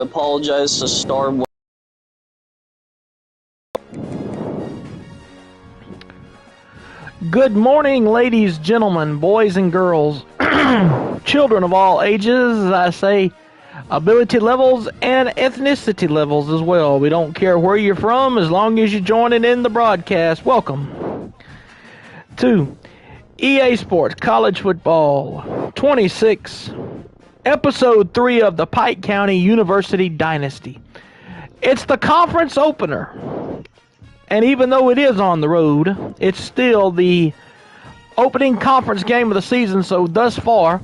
Apologize to Star. Good morning, ladies, gentlemen, boys and girls, children of all ages, I say, ability levels and ethnicity levels as well. We don't care where you're from as long as you're joining in the broadcast. Welcome to EA Sports College Football 26, Episode 3 of the Pike County University Dynasty. It's the conference opener. And even though it is on the road, it's still the opening conference game of the season. So thus far,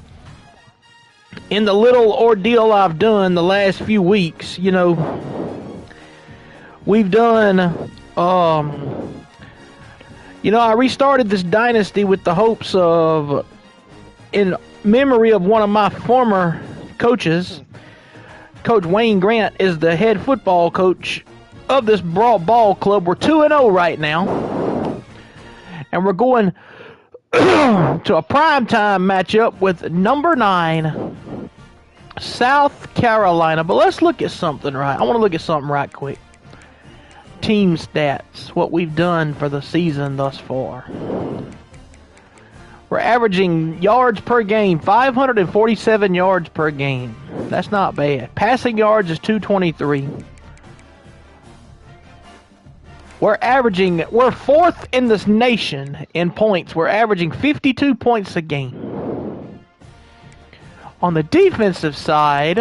in the little ordeal I've done the last few weeks, we've done, I restarted this dynasty with the hopes of, in memory of one of my former coaches, Coach Wayne Grant is the head football coach of this ball club. We're 2-0 right now, and we're going to a primetime matchup with number 9 South Carolina. But let's look at something right. I want to look at something right quick. Team stats, what we've done for the season thus far. We're averaging yards per game, 547 yards per game. That's not bad. Passing yards is 223. We're fourth in this nation in points. We're averaging 52 points a game. On the defensive side,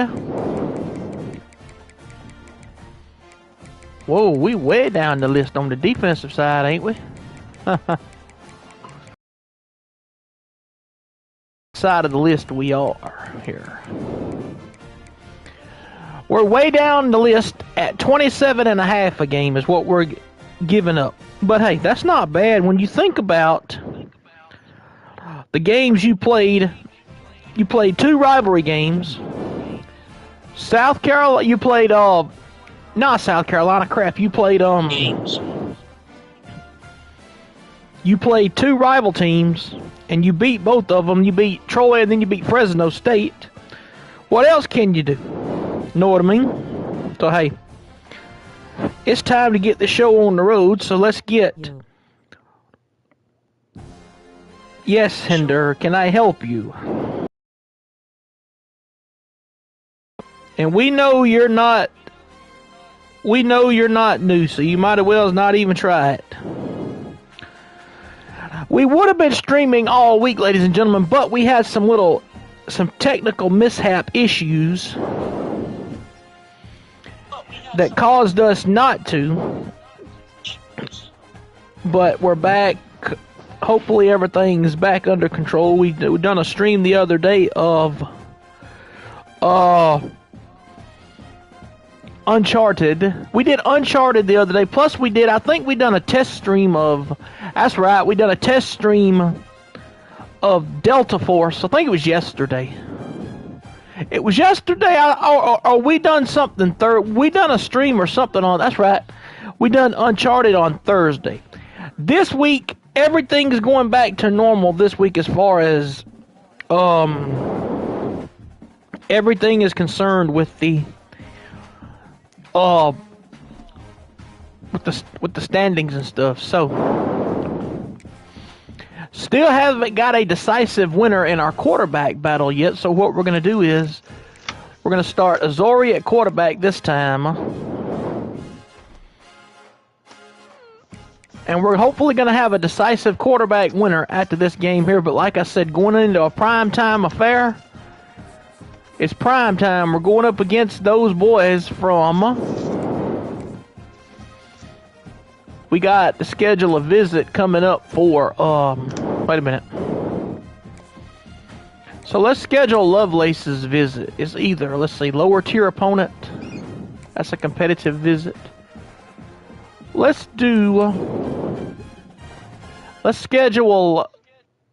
whoa, we way down the list on the defensive side, ain't we? Side of the list we are here. We're way down the list at 27.5 a game is what we're giving up. But hey, that's not bad when you think about the games you played. You played 2 rivalry games. South Carolina, you played not South Carolina, crap. You played games. You played 2 rival teams and you beat both of them. You beat Troy and then you beat Fresno State. What else can you do? Know what I mean? So hey, it's time to get the show on the road, so let's get... Yes, Hinder, can I help you? And we know you're not new, so you might as well not even try it. We would have been streaming all week, ladies and gentlemen, but we had some technical mishap issues that caused us not to, but we're back. Hopefully everything's back under control. We've done a stream the other day of Uncharted. We did Uncharted the other day, plus I think we done a test stream of, that's right, we done a test stream of Delta Force. I think it was yesterday. It was yesterday, or we done something, we done a stream or something on, that's right, we done Uncharted on Thursday. This week, everything's going back to normal this week as far as, everything is concerned with the, with the standings and stuff, so... Still haven't got a decisive winner in our quarterback battle yet, so what we're going to do is we're going to start Azori at quarterback this time. And we're hopefully going to have a decisive quarterback winner after this game here, but like I said, going into a primetime affair, it's prime time. We're going up against those boys from... We got to schedule a visit coming up for, wait a minute. So let's schedule Lovelace's visit. It's either, let's see, lower tier opponent. That's a competitive visit. Let's schedule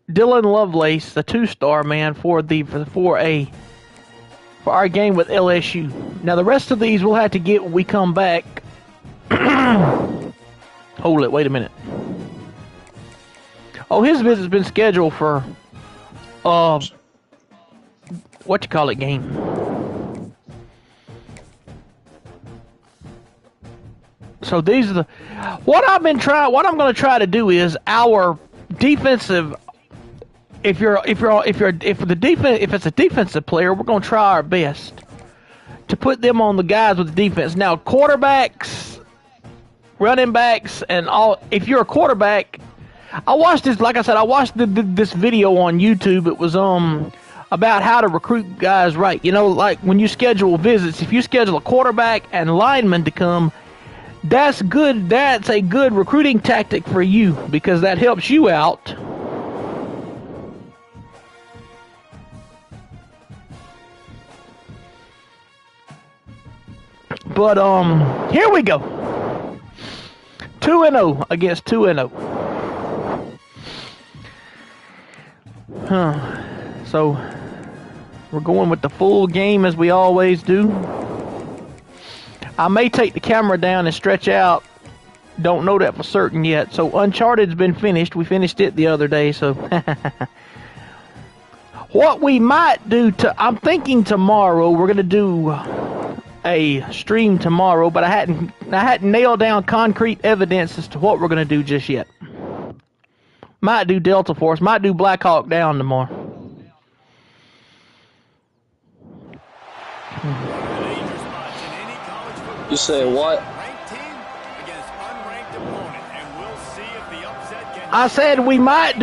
Dylan Lovelace, the 2-star man, for our game with LSU. Now the rest of these we'll have to get when we come back. Hold it, wait a minute. Oh, his visit's been scheduled for game. So these are the what I'm going to try to do is our defensive. If it's a defensive player, we're going to try our best to put them on the guys with the defense. Now, quarterbacks, running backs, and all. If you're a quarterback, I watched this. Like I said, I watched this video on YouTube. It was about how to recruit guys right. You know, like when you schedule visits, if you schedule a quarterback and lineman to come, that's good. That's a good recruiting tactic for you because that helps you out. But here we go. 2-0 against 2-0. So we're going with the full game as we always do. I may take the camera down and stretch out. Don't know that for certain yet. So Uncharted's been finished. We finished it the other day. So what we might do I'm thinking tomorrow we're gonna do a stream tomorrow, but I hadn't nailed down concrete evidence as to what we're gonna do just yet. Might do Delta Force, might do Black Hawk Down tomorrow. You say what? I said we might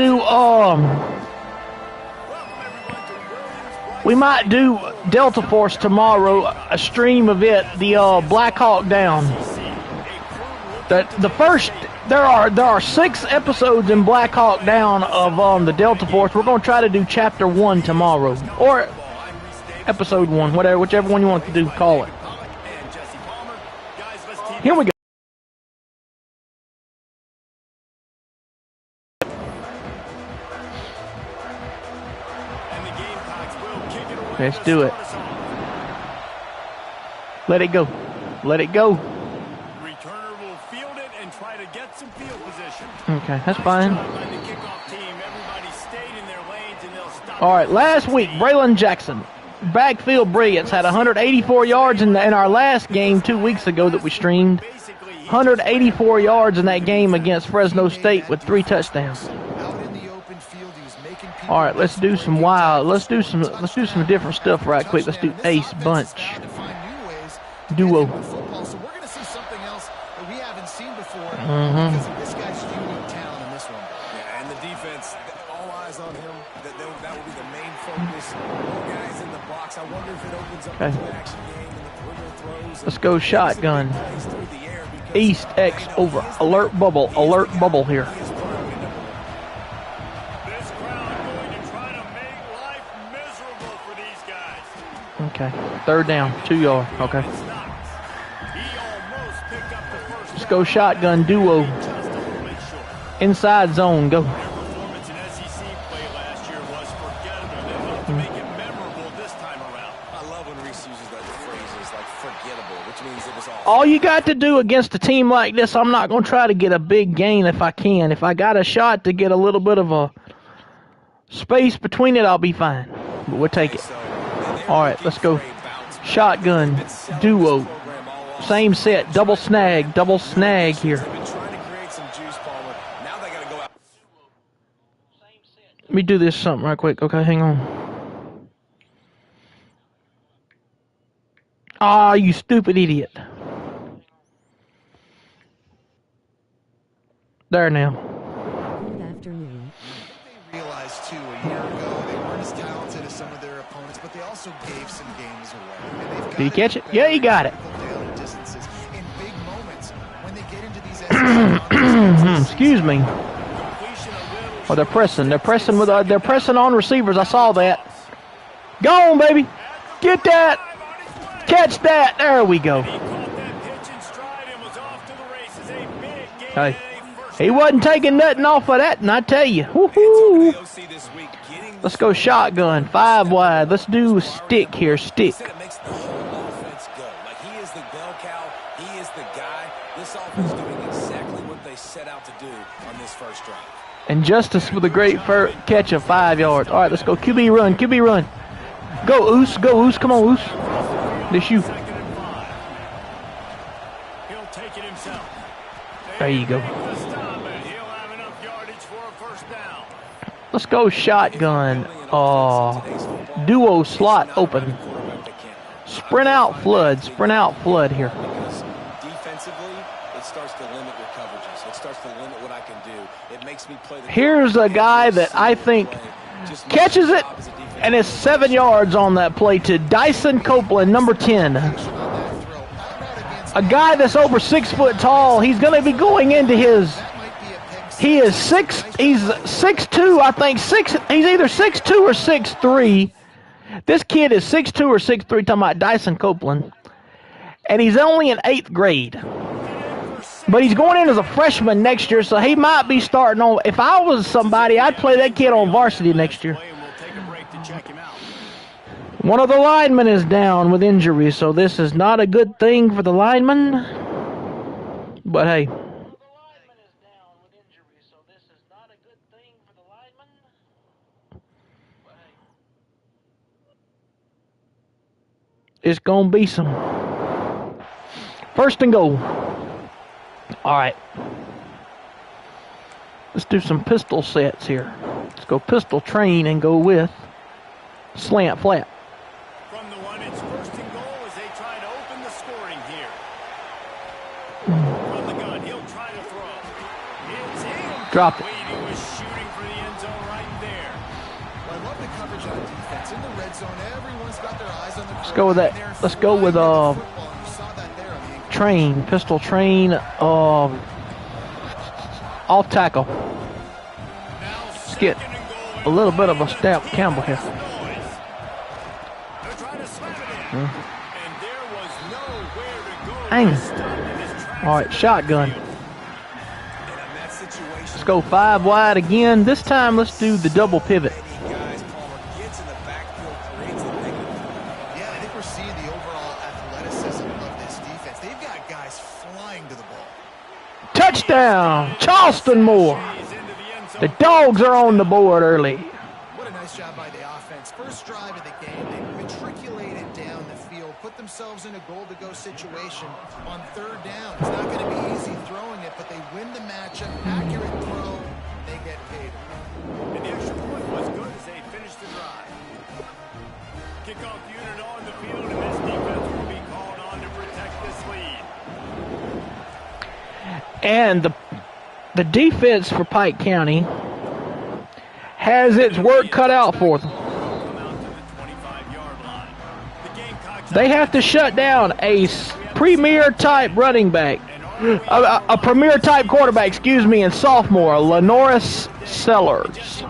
do Delta Force tomorrow, a stream of it, the Black Hawk Down. There are 6 episodes in Black Hawk Down of the Delta Force. We're going to try to do chapter 1 tomorrow, or episode 1, whichever one you want to do, call it. Here we go. Let's do it. Let it go. Let it go. Returner will field it and try to get some field position. Okay, that's fine. All right, last week, Braylon Jackson, backfield brilliance, had 184 yards in our last game 2 weeks ago that we streamed. 184 yards in that game against Fresno State with 3 touchdowns. All right, let's do some wild. Let's do some different stuff right quick. Let's do ace bunch duo. So we're going to see something else that we haven't seen before because of this guy's unique talent in this one. Yeah, and the defense, all eyes on him. That will be the main focus. More guys in the box. I wonder if it opens up the action game and the perimeter throws. Let's go shotgun. East X over. Alert bubble here. Okay, 3rd down, 2 yard. Okay. Let's go shotgun duo. Inside zone, go. All you got to do against a team like this, I'm not going to try to get a big gain if I can. If I got a shot to get a little bit of a space between it, I'll be fine. But we'll take it. All right, let's go. Shotgun, duo, same set, double snag here. Let me do this something right quick. Okay, hang on. Ah, you stupid idiot. There now. Good afternoon. They realized too a year ago they weren't as talented as some of their opponents, but they also gave some games away. And they've Did he catch it? Yeah, he got it. Distances in big moments when they get into these excuse me. Oh, they're pressing. They're pressing on receivers. I saw that. Go on, baby. Get that. Catch that. There we go. Hey, he wasn't taking nothing off of that, and I tell you. Woo-hoo. Let's go shotgun. 5 wide. Let's do stick here. Stick. And Justice for the great catch of 5 yards. All right, let's go. QB run. QB run. Go, Oos. Go, Oos. Come on, Oos. This you. He'll take it himself. There you go. The stop, and he'll have enough yardage for a first down. Let's go shotgun. Duo slot open. Sprint out flood. Sprint out flood here. Defensively, it starts to limit your coverages. It starts to limit what I can do. It makes me play the Here's a guy that I think catches it, and it's 7 yards on that play to Dyson Copeland, number 10. A guy that's over 6 foot tall. He's going to be going into his. He is he's 6'2", I think. He's either 6'2" or 6'3". This kid is 6'2" or 6'3", talking about Dyson Copeland. And he's only in 8th grade. But he's going in as a freshman next year, so he might be starting on. If I was somebody, I'd play that kid on varsity next year. One of the linemen is down with injury, so this is not a good thing for the lineman. But hey. It's going to be some. First and goal. All right. Let's do some pistol sets here. Let's go pistol train and go with slant flat. From the one, it's first and goal as they try to open the scoring here. From the gun, he'll try to throw. It's in. Drop it. He was shooting for the end zone right there. Well, I love the coverage on defense. In the red zone, everyone's got their eyes on the. Let's go with that. Let's go with train, pistol train, off tackle. Let's get a little bit of a stamp Campbell here. Dang. All right, shotgun. Let's go 5 wide again. This time, let's do the double pivot. Touchdown, Charleston Moore. The Dogs are on the board early. What a nice job by the offense. First drive of the game, they matriculated down the field, put themselves in a goal-to-go situation on 3rd down. It's not going to be easy throwing it, but they win the matchup. Accurate throw, they get paid. And the extra point was good as they finished the drive. Kickoff unit on the field, and this defense will be called on to protect this lead. And the defense for Pike County has its work cut out for them. They have to shut down a premier type running back, a premier type quarterback, excuse me, and sophomore, Lenoris Sellers.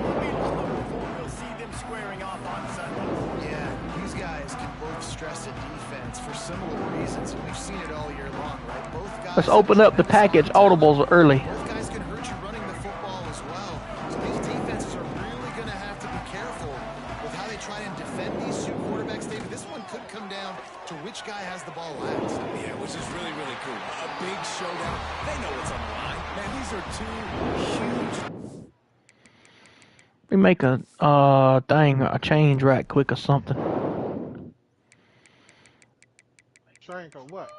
Yeah, these guys can both stress a defense for similar reasons, and we've seen it all year long, right? Both guys. Let's open up the package audibles early. Both guys can hurt you running the football as well. So these defenses are really going to have to be careful with how they try and defend these two quarterbacks. David, this one could come down to which guy has the ball last. Yeah, which is really, really cool. A big showdown. They know what's on the line. Man, these are two huge. We make a change right quick or something. Change or what?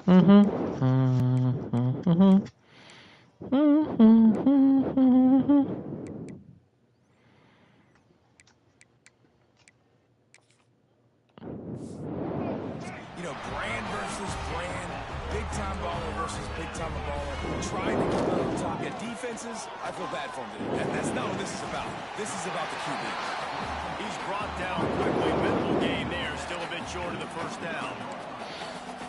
You know, brand versus brand, big-time baller versus big-time baller, trying to come out on top. Yeah, defenses, I feel bad for him today. That's not what this is about. This is about the QB. He's brought down quickly. Mental game there, still a bit short of the first down.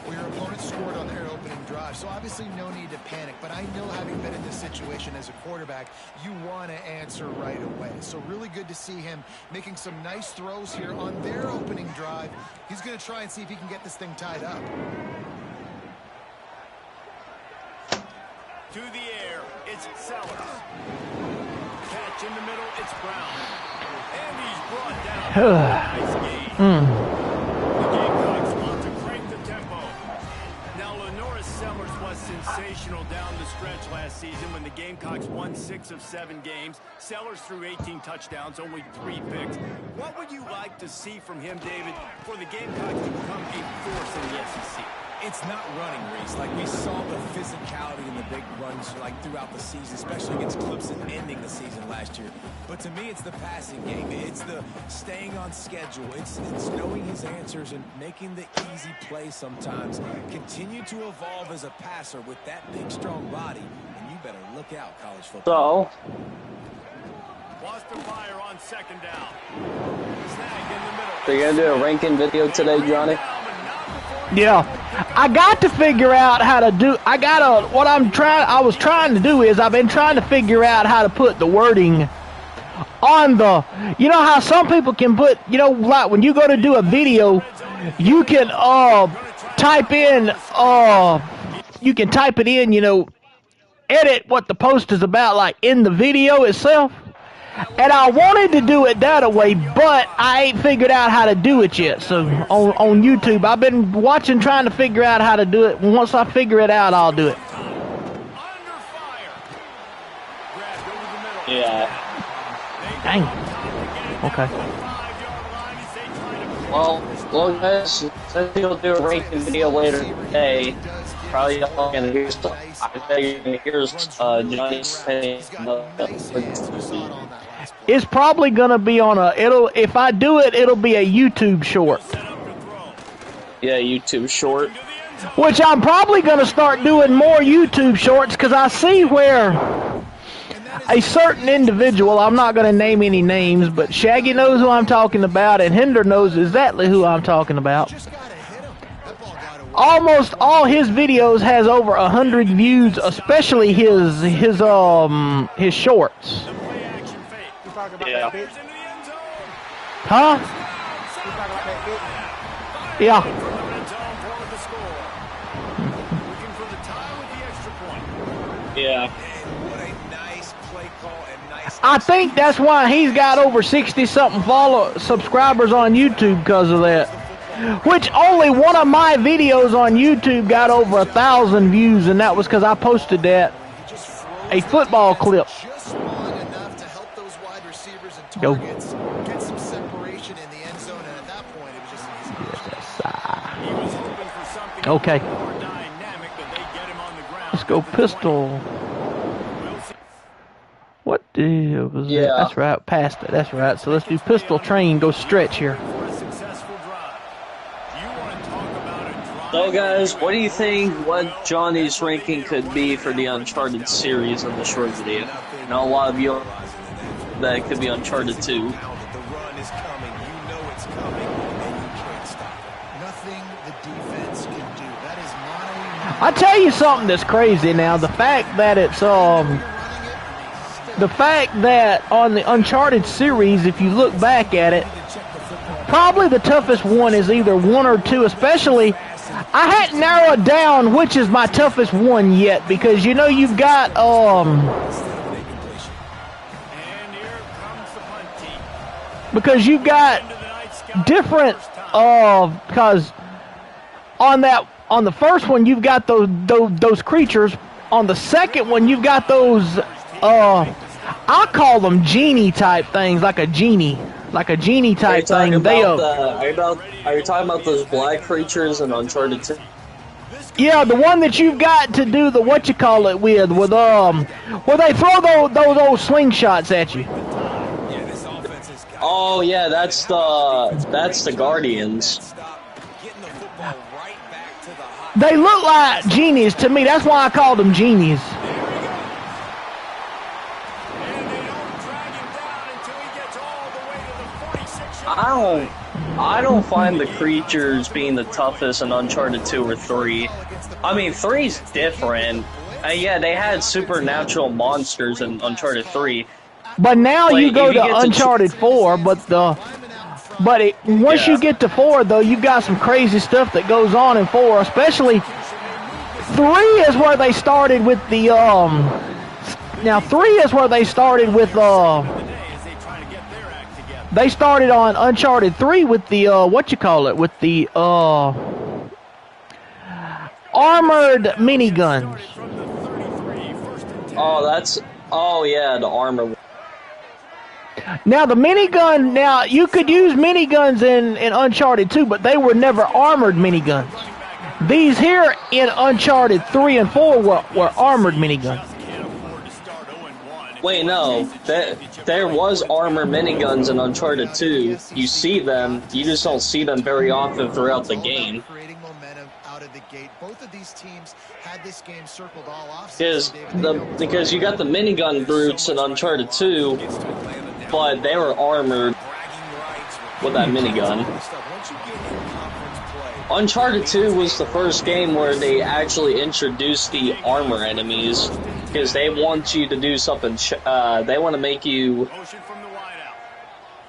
Well, your opponent scored on their opening drive, so obviously no need to panic. But I know, having been in this situation as a quarterback, you want to answer right away. So really good to see him making some nice throws here on their opening drive. He's going to try and see if he can get this thing tied up. To the air, it's Sellers. Catch in the middle, it's Brown. And he's brought down. Nice game. The Gamecocks want to crank the tempo. Now, Lenoris Sellers was sensational sensational down the stretch last season when the Gamecocks won 6 of 7 games. Sellers threw 18 touchdowns, only 3 picks. What would you like to see from him, David, for the Gamecocks to become a force in the SEC? It's not running, Reese. Like, we saw the physicality in the big runs like throughout the season, especially against Clemson ending the season last year. But to me, it's the passing game. It's the staying on schedule. It's knowing his answers and making the easy play sometimes. Continue to evolve as a passer with that big, strong body. And you better look out, college football. So, Lost the fire on 2nd down. Snag in the middle. so you're gonna do a ranking video today, Johnny? Yeah, I got to figure out how to do. I was trying to do is I've been trying to figure out how to put the wording on the. You know how some people can put. You know, like when you go to do a video, you can type in. You can type it in. You know, edit what the post is about, like in the video itself. And I wanted to do it that way, but I ain't figured out how to do it yet. So on YouTube, I've been watching, trying to figure out how to do it. Once I figure it out, I'll do it. Yeah. Dang. Okay. Well, guys, since you'll do a ranking video later today, probably all gonna hear some. I bet you're gonna hear Johnny saying It's probably gonna be on a. If I do it, it'll be a YouTube short. Yeah, YouTube short. Which I'm probably gonna start doing more YouTube shorts because I see where a certain individual, I'm not gonna name any names, but Shaggy knows who I'm talking about, and Hinder knows exactly who I'm talking about. Almost all his videos has over 100 views, especially his shorts. Yeah. Huh? Yeah. Yeah. I think that's why he's got over 60-something subscribers on YouTube because of that. Which only one of my videos on YouTube got over 1,000 views, and that was because I posted that a football clip. Go. Get some separation in the end zone, and at that point, it was just Okay. Let's go pistol. What was that? Yeah. That's right, past it. That's right. So let's do pistol train, go stretch here. So, guys, what do you think what Johnny's ranking could be for the Uncharted series in the short video? I know a lot of you that it could be Uncharted 2. I tell you something that's crazy now. The fact that it's the fact that on the Uncharted series, if you look back at it, probably the toughest one is either 1 or 2, especially. I hadn't narrowed down which is my toughest one yet, because you know you've got because you've got different because on the first one you've got those creatures. On the second one you've got those I call them genie type things, like a genie type thing. Are you talking about those black creatures in Uncharted 2? Yeah, the one that you've got to do the with where they throw those old slingshots at you. Oh yeah, that's the Guardians. They look like genies to me. That's why I call them genies. I don't find the creatures being the toughest in Uncharted 2 or 3. I mean, 3's different. Yeah, they had supernatural monsters in Uncharted 3. But now you go to Uncharted 4, once you get to 4, though, you've got some crazy stuff that goes on in 4, especially 3 is where they started with the, now 3 is where they started with, they started on Uncharted 3 with the, with the, armored miniguns. Oh yeah, the armor. Now the minigun, now you could use miniguns in Uncharted 2, but they were never armored miniguns. These here in Uncharted 3 and 4 were armored miniguns. Wait, no. There was armor miniguns in Uncharted 2. You see them, you just don't see them very often throughout the game. Creating momentum out of the gate. Both of these teams had this game circled all off. Because you got the minigun brutes in Uncharted 2, but they were armored with that minigun. Uncharted 2 was the first game where they actually introduced the armor enemies, because they want you to do something, they want to make you,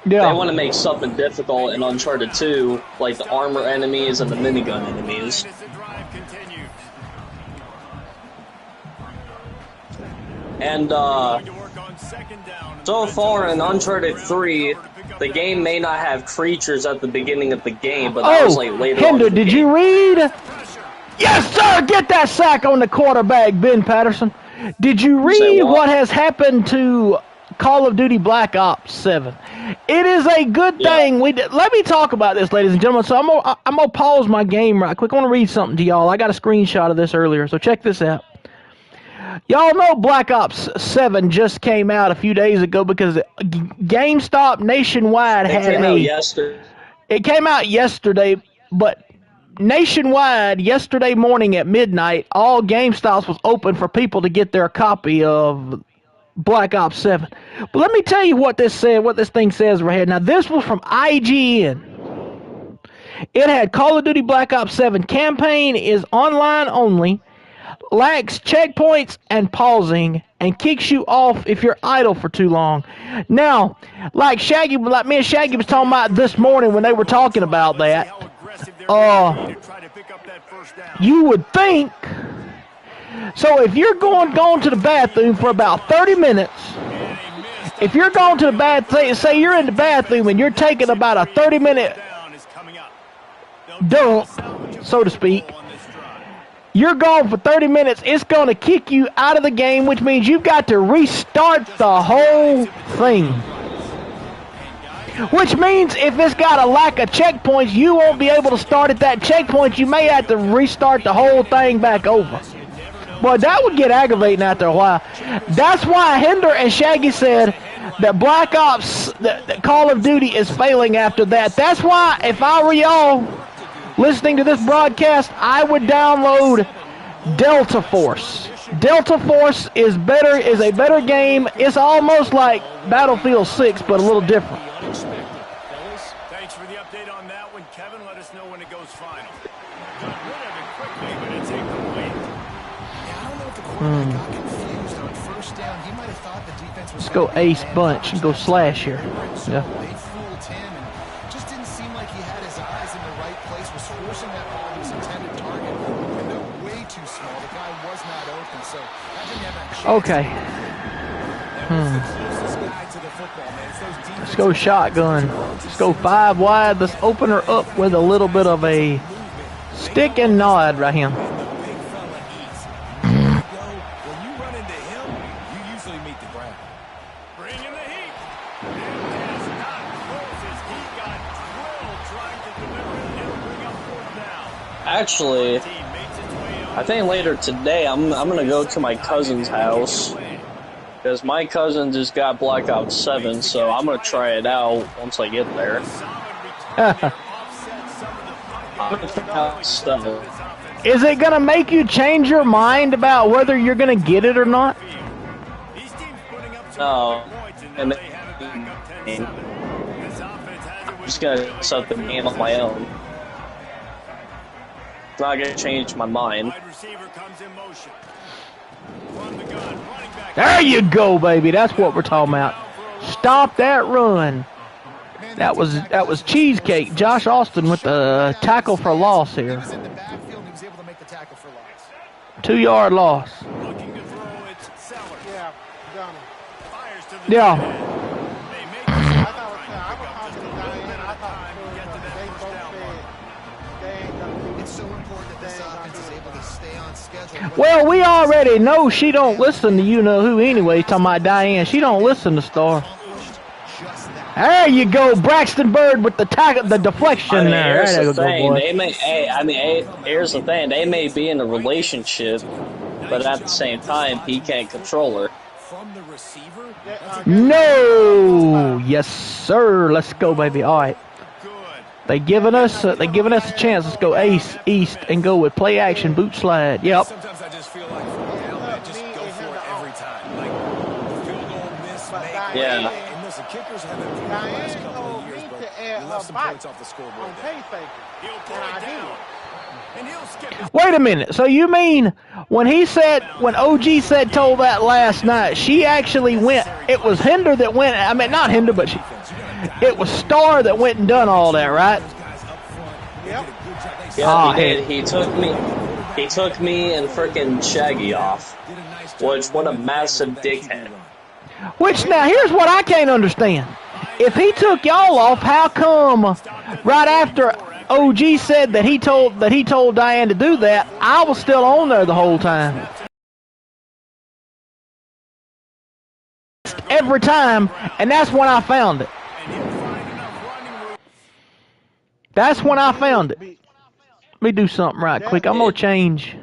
they want to make something difficult in Uncharted 2, like the armor enemies and the minigun enemies. And, so far in Uncharted 3, the game may not have creatures at the beginning of the game, but that was like later on. Hinder, did you read? Yes, sir! Get that sack on the quarterback, Ben Patterson. Did you read what has happened to Call of Duty Black Ops 7? It is a good thing. Let me talk about this, ladies and gentlemen. So I'm gonna pause my game right quick. I want to read something to y'all. I got a screenshot of this earlier, so check this out. Y'all know Black Ops 7 just came out a few days ago because GameStop nationwide It came out yesterday, but nationwide, yesterday morning at midnight, all GameStops was open for people to get their copy of Black Ops 7. But let me tell you what this thing says right here. Now, this was from IGN. It had Call of Duty Black Ops 7 campaign is online only, lacks checkpoints and pausing, and kicks you off if you're idle for too long. Now, like me and Shaggy was talking about this morning when they were talking about that, you would think, so if you're going to the bathroom for about 30 minutes, if you're going to the bathroom, say you're in the bathroom and you're taking about a 30-minute dump, so to speak, you're gone for 30 minutes, it's going to kick you out of the game, which means you've got to restart the whole thing. Which means if it's got a lack of checkpoints, you won't be able to start at that checkpoint. You may have to restart the whole thing back over. Boy, that would get aggravating after a while. That's why Hinder and Shaggy said that Black Ops, that Call of Duty is failing after that. That's why, if I were y'all listening to this broadcast, I would download Delta Force. Delta Force is a better game. It's almost like Battlefield 6, but a little different. Thanks for the update on that one, Kevin. Let us know when it goes final. Got rid of it quickly, but it's incomplete. Yeah, I don't know if the quarterback got confused on first down. He might have thought the defense was. Let's go ace bunch and go slash here. Yeah. They fooled him and just didn't seem like he had his eyes in the right place. Was forcing that ball to his intended target. Window way too small. The guy was not open, so that didn't have that chance. Okay. Let's go shotgun. Let's go 5 wide. Let's open her up with a little bit of a stick and nod right here. When you run into him, you usually meet the ground. Bring in the heat. And not close as he got drilled trying to deliver it and bring up fourth down. Actually, I think later today I'm gonna go to my cousin's house. Because my cousin just got Black Ops 7, so I'm going to try it out once I get there. I'm going to try out stuff. Is it going to make you change your mind about whether you're going to get it or not? No. And I'm just going to set the game on my own. It's not going to change my mind. There you go, baby. That's what we're talking about. Stop that run. That was cheesecake. Josh Austin with the tackle for loss here. 2-yard loss. Yeah. It's so important that this offense is able to stay on schedule. Well, we already know she don't listen to you-know-who anyway, talking about Diane. She don't listen to Star. There you go, Braxton Bird with the deflection there. Here's There the you go, thing. boy. They may, here's the thing. They may be in a relationship, but at the same time, he can't control her. From the receiver? No, yes, sir. Let's go, baby. All right. Good. They giving us a chance. Let's go ace east and go with play action boot slide. Yep. Sometimes I just feel like from now, man, just go for it every time. Like the field goal miss, make Yeah. And listen, kickers have improved the last couple of years, but we left some points off the scoreboard. He'll pull it down. And he'll skip his Wait a minute. So you mean when OG said told that last night, she actually went? It was Hinder that went. I mean, not Hinder, but it was Star that went and done all that, right? Yeah, he did. He took me and frickin' Shaggy off. Which, what a massive dickhead. Which now here's what I can't understand. If he took y'all off, how come right after OG said that he told Diane to do that, I was still on there the whole time? Every time, and that's when I found it. That's when I found it. Let me do something right quick. I'm gonna change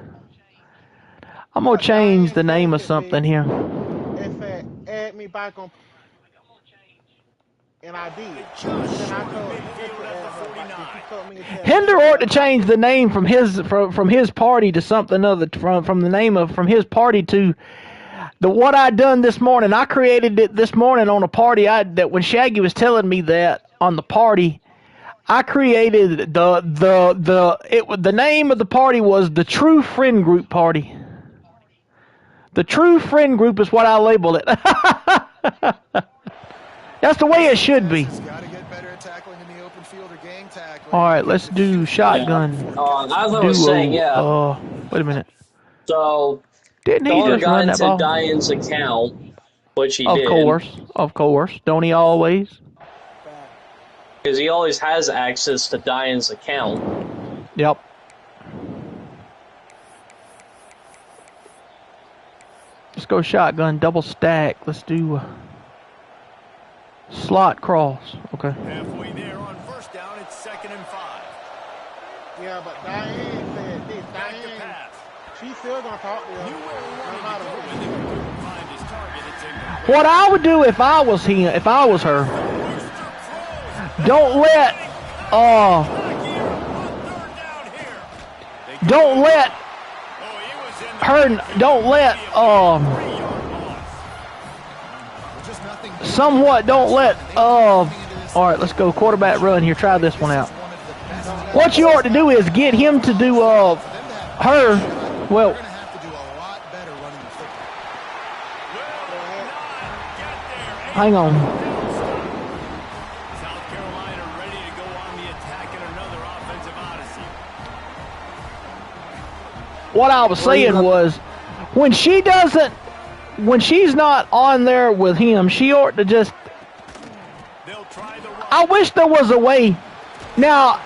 the name of something here. It said, add me back on. And I did. And I told him, Hinder ought to change the name from his party to something other, from the name of from his party to what I done this morning. I created it this morning on a party that when Shaggy was telling me that on the party, I created the name of the party was the True Friend Group Party. The True Friend Group is what I labeled it. That's the way it should be. All right, let's do shotgun. As I was saying, yeah. Wait a minute. So, Didn't he Dollar just got run that into ball? Diane's account, which he did. Of course. Don't he always? Because he always has access to Diane's account. Yep. Let's go shotgun, double stack. Let's do slot cross. Okay. halfway there on first down. It's 2nd and 5. yeah, but Diane said this. Diane, she's still gonna talk to him. No matter what. Find his target. It's incomplete. What I would do if I was her, don't let all right, let's go quarterback run here. Try this one out. What you ought to do is get him to do her. Well, hang on. South Carolina ready to go on the attack in another offensive odyssey. What I was saying was, when she's not on there with him, she ought to just. I wish there was a way. Now,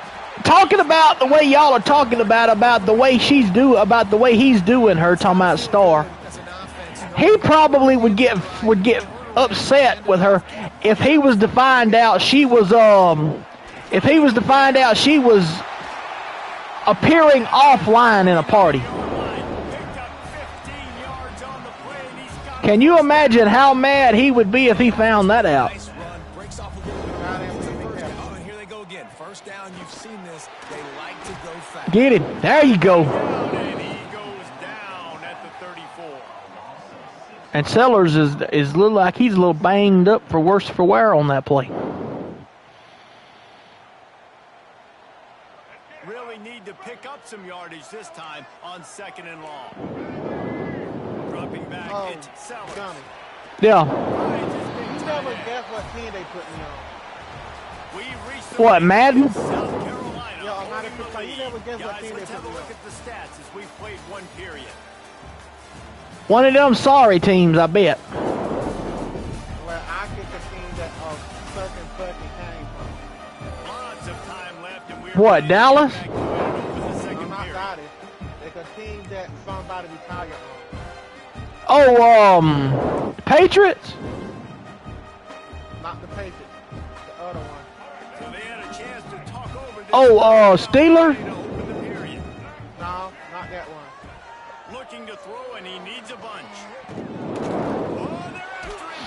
talking about the way y'all are talking about the way about the way he's doing her, talking about Star. He probably would get upset with her if he was to find out she was appearing offline in a party. Can you imagine how mad he would be if he found that out? Here they go again. First down. You've seen this. They like to go fast. Get it. There you go. And he goes down at the 34. And Sellers is little like he's a little banged up for worse for wear on that play. Really need to pick up some yardage this time on 2nd and long. Dropping back, it's Sellers. Johnny, Yeah. you never guess what team they put me on. We reached the What, Madden? South Carolina. Yeah, I'm not holding the a- you never lead. guess what Guys, team let's they have a put me look on. at the stats as we've played one period. One of them sorry teams, I bet. Well, I get the team that certain came from. Lots of time left, and we're What, Dallas? back to it. somebody retired on. Oh, Patriots? Not the Patriots. The other one. So they had a chance to talk over this. Oh, Steeler? To open the period. No, not that one. Looking to throw, and he needs a bunch. Oh, they're after him.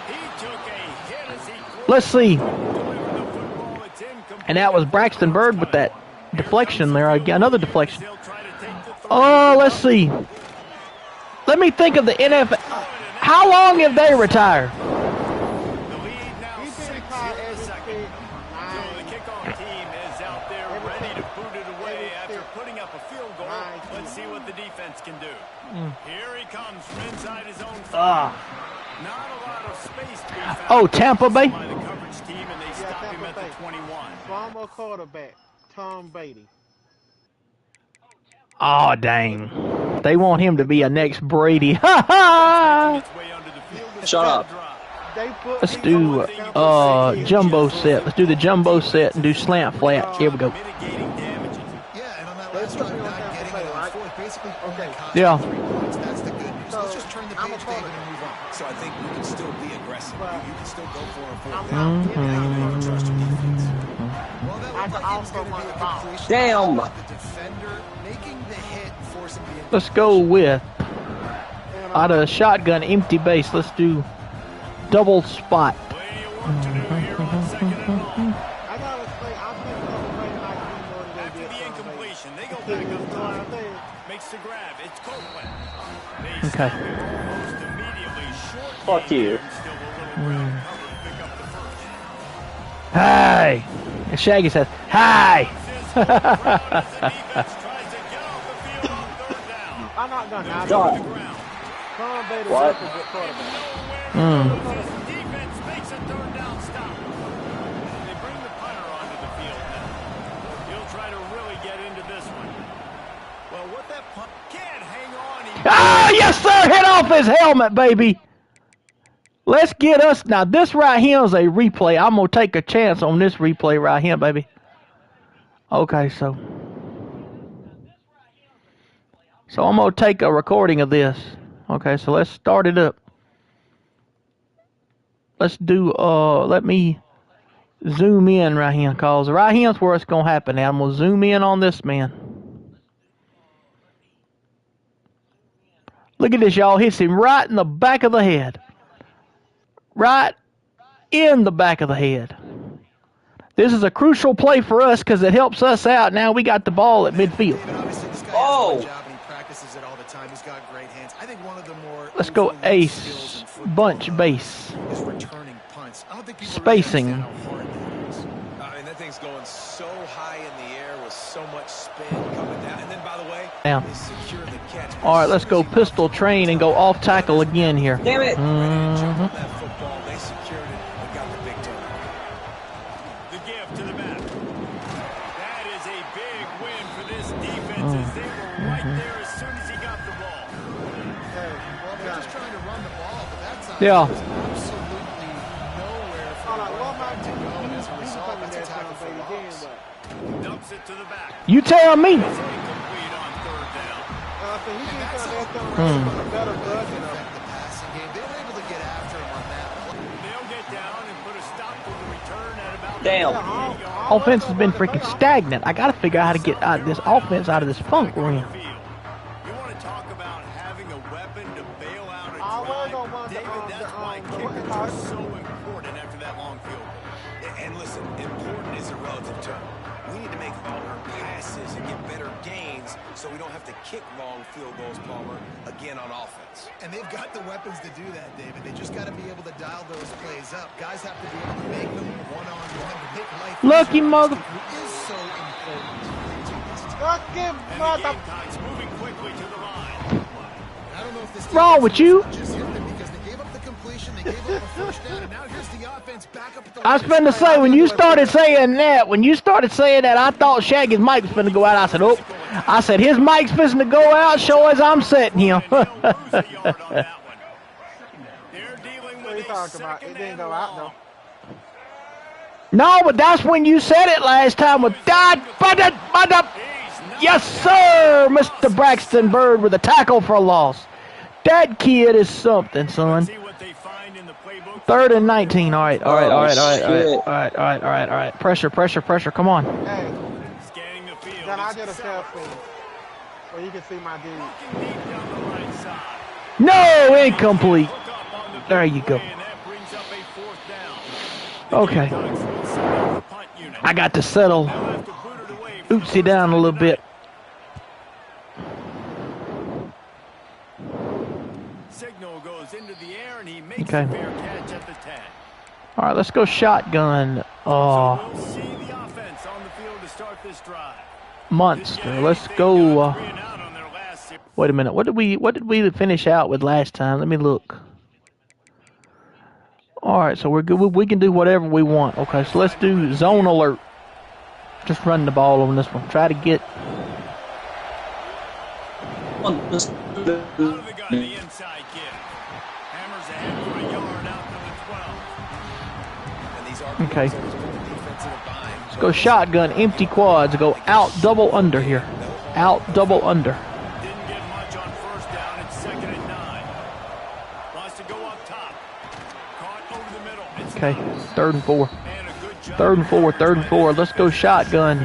He took a hit as he Let's see. delivered the football. It's incomplete. And that was Braxton Bird with that deflection there. Another deflection. They'll try to take the throw. Oh, let's see. Let me think of the NFL. How long have they retired? The lead now He's been 6 retired in the every second. state. So the kickoff team is out there ready to boot it away after putting up a field goal. Let's see what the defense can do. Here he comes from inside his own 5. Not a lot of space to be found. Oh, Tampa Bay? By the coverage team, and they stop him at the 21. Former quarterback, Tom Brady. Oh, dang. They want him to be a next Brady. Ha ha! It's way under the field. Shut up. They put Let's do jumbo set. Let's do the jumbo set and do slant flat. Here we go. Mitigating damages. Yeah, and on that last drive, not getting it on fourth, basically only cost Yeah. 3 points. That's the good news. Let's just turn the I'm a page, David, part and move on. So I think you can still be aggressive. You can still go for a fourth I'm down. not giving You up. don't trust your defense. Well, that I looked can like it was also going to be run a the ball. completion. Damn. The defender making the hit, forcing the Let's go with out of shotgun empty base. Let's do double spot. Plenty of work to do here on second and long. I gotta say, I think Tampa Bay might be more than they After did the Tom Brady. incompletion, they go You back know up what top. I'm saying? Makes the grab. It's Copeland. They Okay. stop him almost immediately. Short Fuck gain you. there, and still a little ground cover to pick up the first. Hey! And Shaggy says, hi! Crowd as the defense tries to get off the field on third down. I'm not gonna knock God. it. Tom Brady What? is a good quarterback. Defense makes a third down stop. They bring the punter onto the field now. He'll try to really get into this one. Well, what that punt can't hang on. He Ah, yes, sir! Hit off his helmet, baby! Let's get us... Now, this right here is a replay. I'm going to take a chance on this replay right here, baby. Okay, so I'm going to take a recording of this. Okay, so let's start it up. Let's do, let me zoom in right here, because right here is where it's going to happen. Now, I'm going to zoom in on this man. Look at this, y'all. Hits him right in the back of the head. Right in the back of the head. This is a crucial play for us because it helps us out. Now we got the ball at midfield. David, obviously, this guy has Oh. a good job and he practices it all the time. He's got great hands. I think one of the more Let's go overlooked skills in ace, football, bunch, though, base. is returning punts. I don't think people Spacing. really understand how hard that is. I mean, that thing's going so high in the air with so much spin coming down. And then, by the way, Down. they secure the catch. All right, let's go pistol train and go off tackle again here. Damn it. Ready to jump on that football. They secured it and got the big turn. The give to the back. That is a big win for this defense as they were right there as soon as he got the ball. Well, they're just trying to run the ball, but that time Yeah. there's absolutely nowhere for the running back to go. And as a result, that's a tackle for loss. Dumps it to the back. You tell me. It's incomplete on third down. So he did That's something how that's going to the better budget. affect the passing game. They were able to get after him on that play. They'll get down and put a stop to the return at about Damn. the 38-yard Offense has been freaking stagnant. I got to figure out how to get out of this offense out of this funk we're in. field. You want to talk about having a weapon to bail out a Always drive. gonna want the, David, that's why what they kickers call are it? so important after that long field goal. And listen, important is a relative term. We need to make longer passes and get better gains so we don't have to kick long field goals, Palmer, again on offense. And they've got the weapons to do that, David. They just got to be able to dial those plays up. Guys have to be able to make them one-on-one to make life Lucky easier. mother- Who is so important. Lucky And the mother. Gamecocks moving quickly to the line. I don't know if this Wrong with you? just hit them because they gave up the completion, they gave up a first down, and now here's the offense back up at the I was line. finna say, when you started saying that, I thought Shaggy's mic was finna go out. I said, oh. I said, his mic's finna go out, show as I'm setting him. And they'll lose a yard on that one. They're dealing What are you with a talking about? It second didn't and go out, long. though. No, but that's when you said it last time with that. He's not Yes, sir! Mr. Braxton Bird with a tackle for a loss. That kid is something, son. 3rd and 19. All right. All right. Pressure. Come on. Hey, John, I did a selfie where you can see my dude. No, incomplete. There you go. Okay. I got to settle Oopsie down a little bit. Okay. All right, let's go shotgun. Monster. Let's go. Wait a minute. What did we finish out with last time? Let me look. All right, so we're good. We can do whatever we want. Okay, so let's do zone alert. Just run the ball on this one. Try to get. Okay. Let's go shotgun, empty quads. Go out, double under here. Out, double under. Okay, 3rd and 4. 3rd and 4. Let's go shotgun.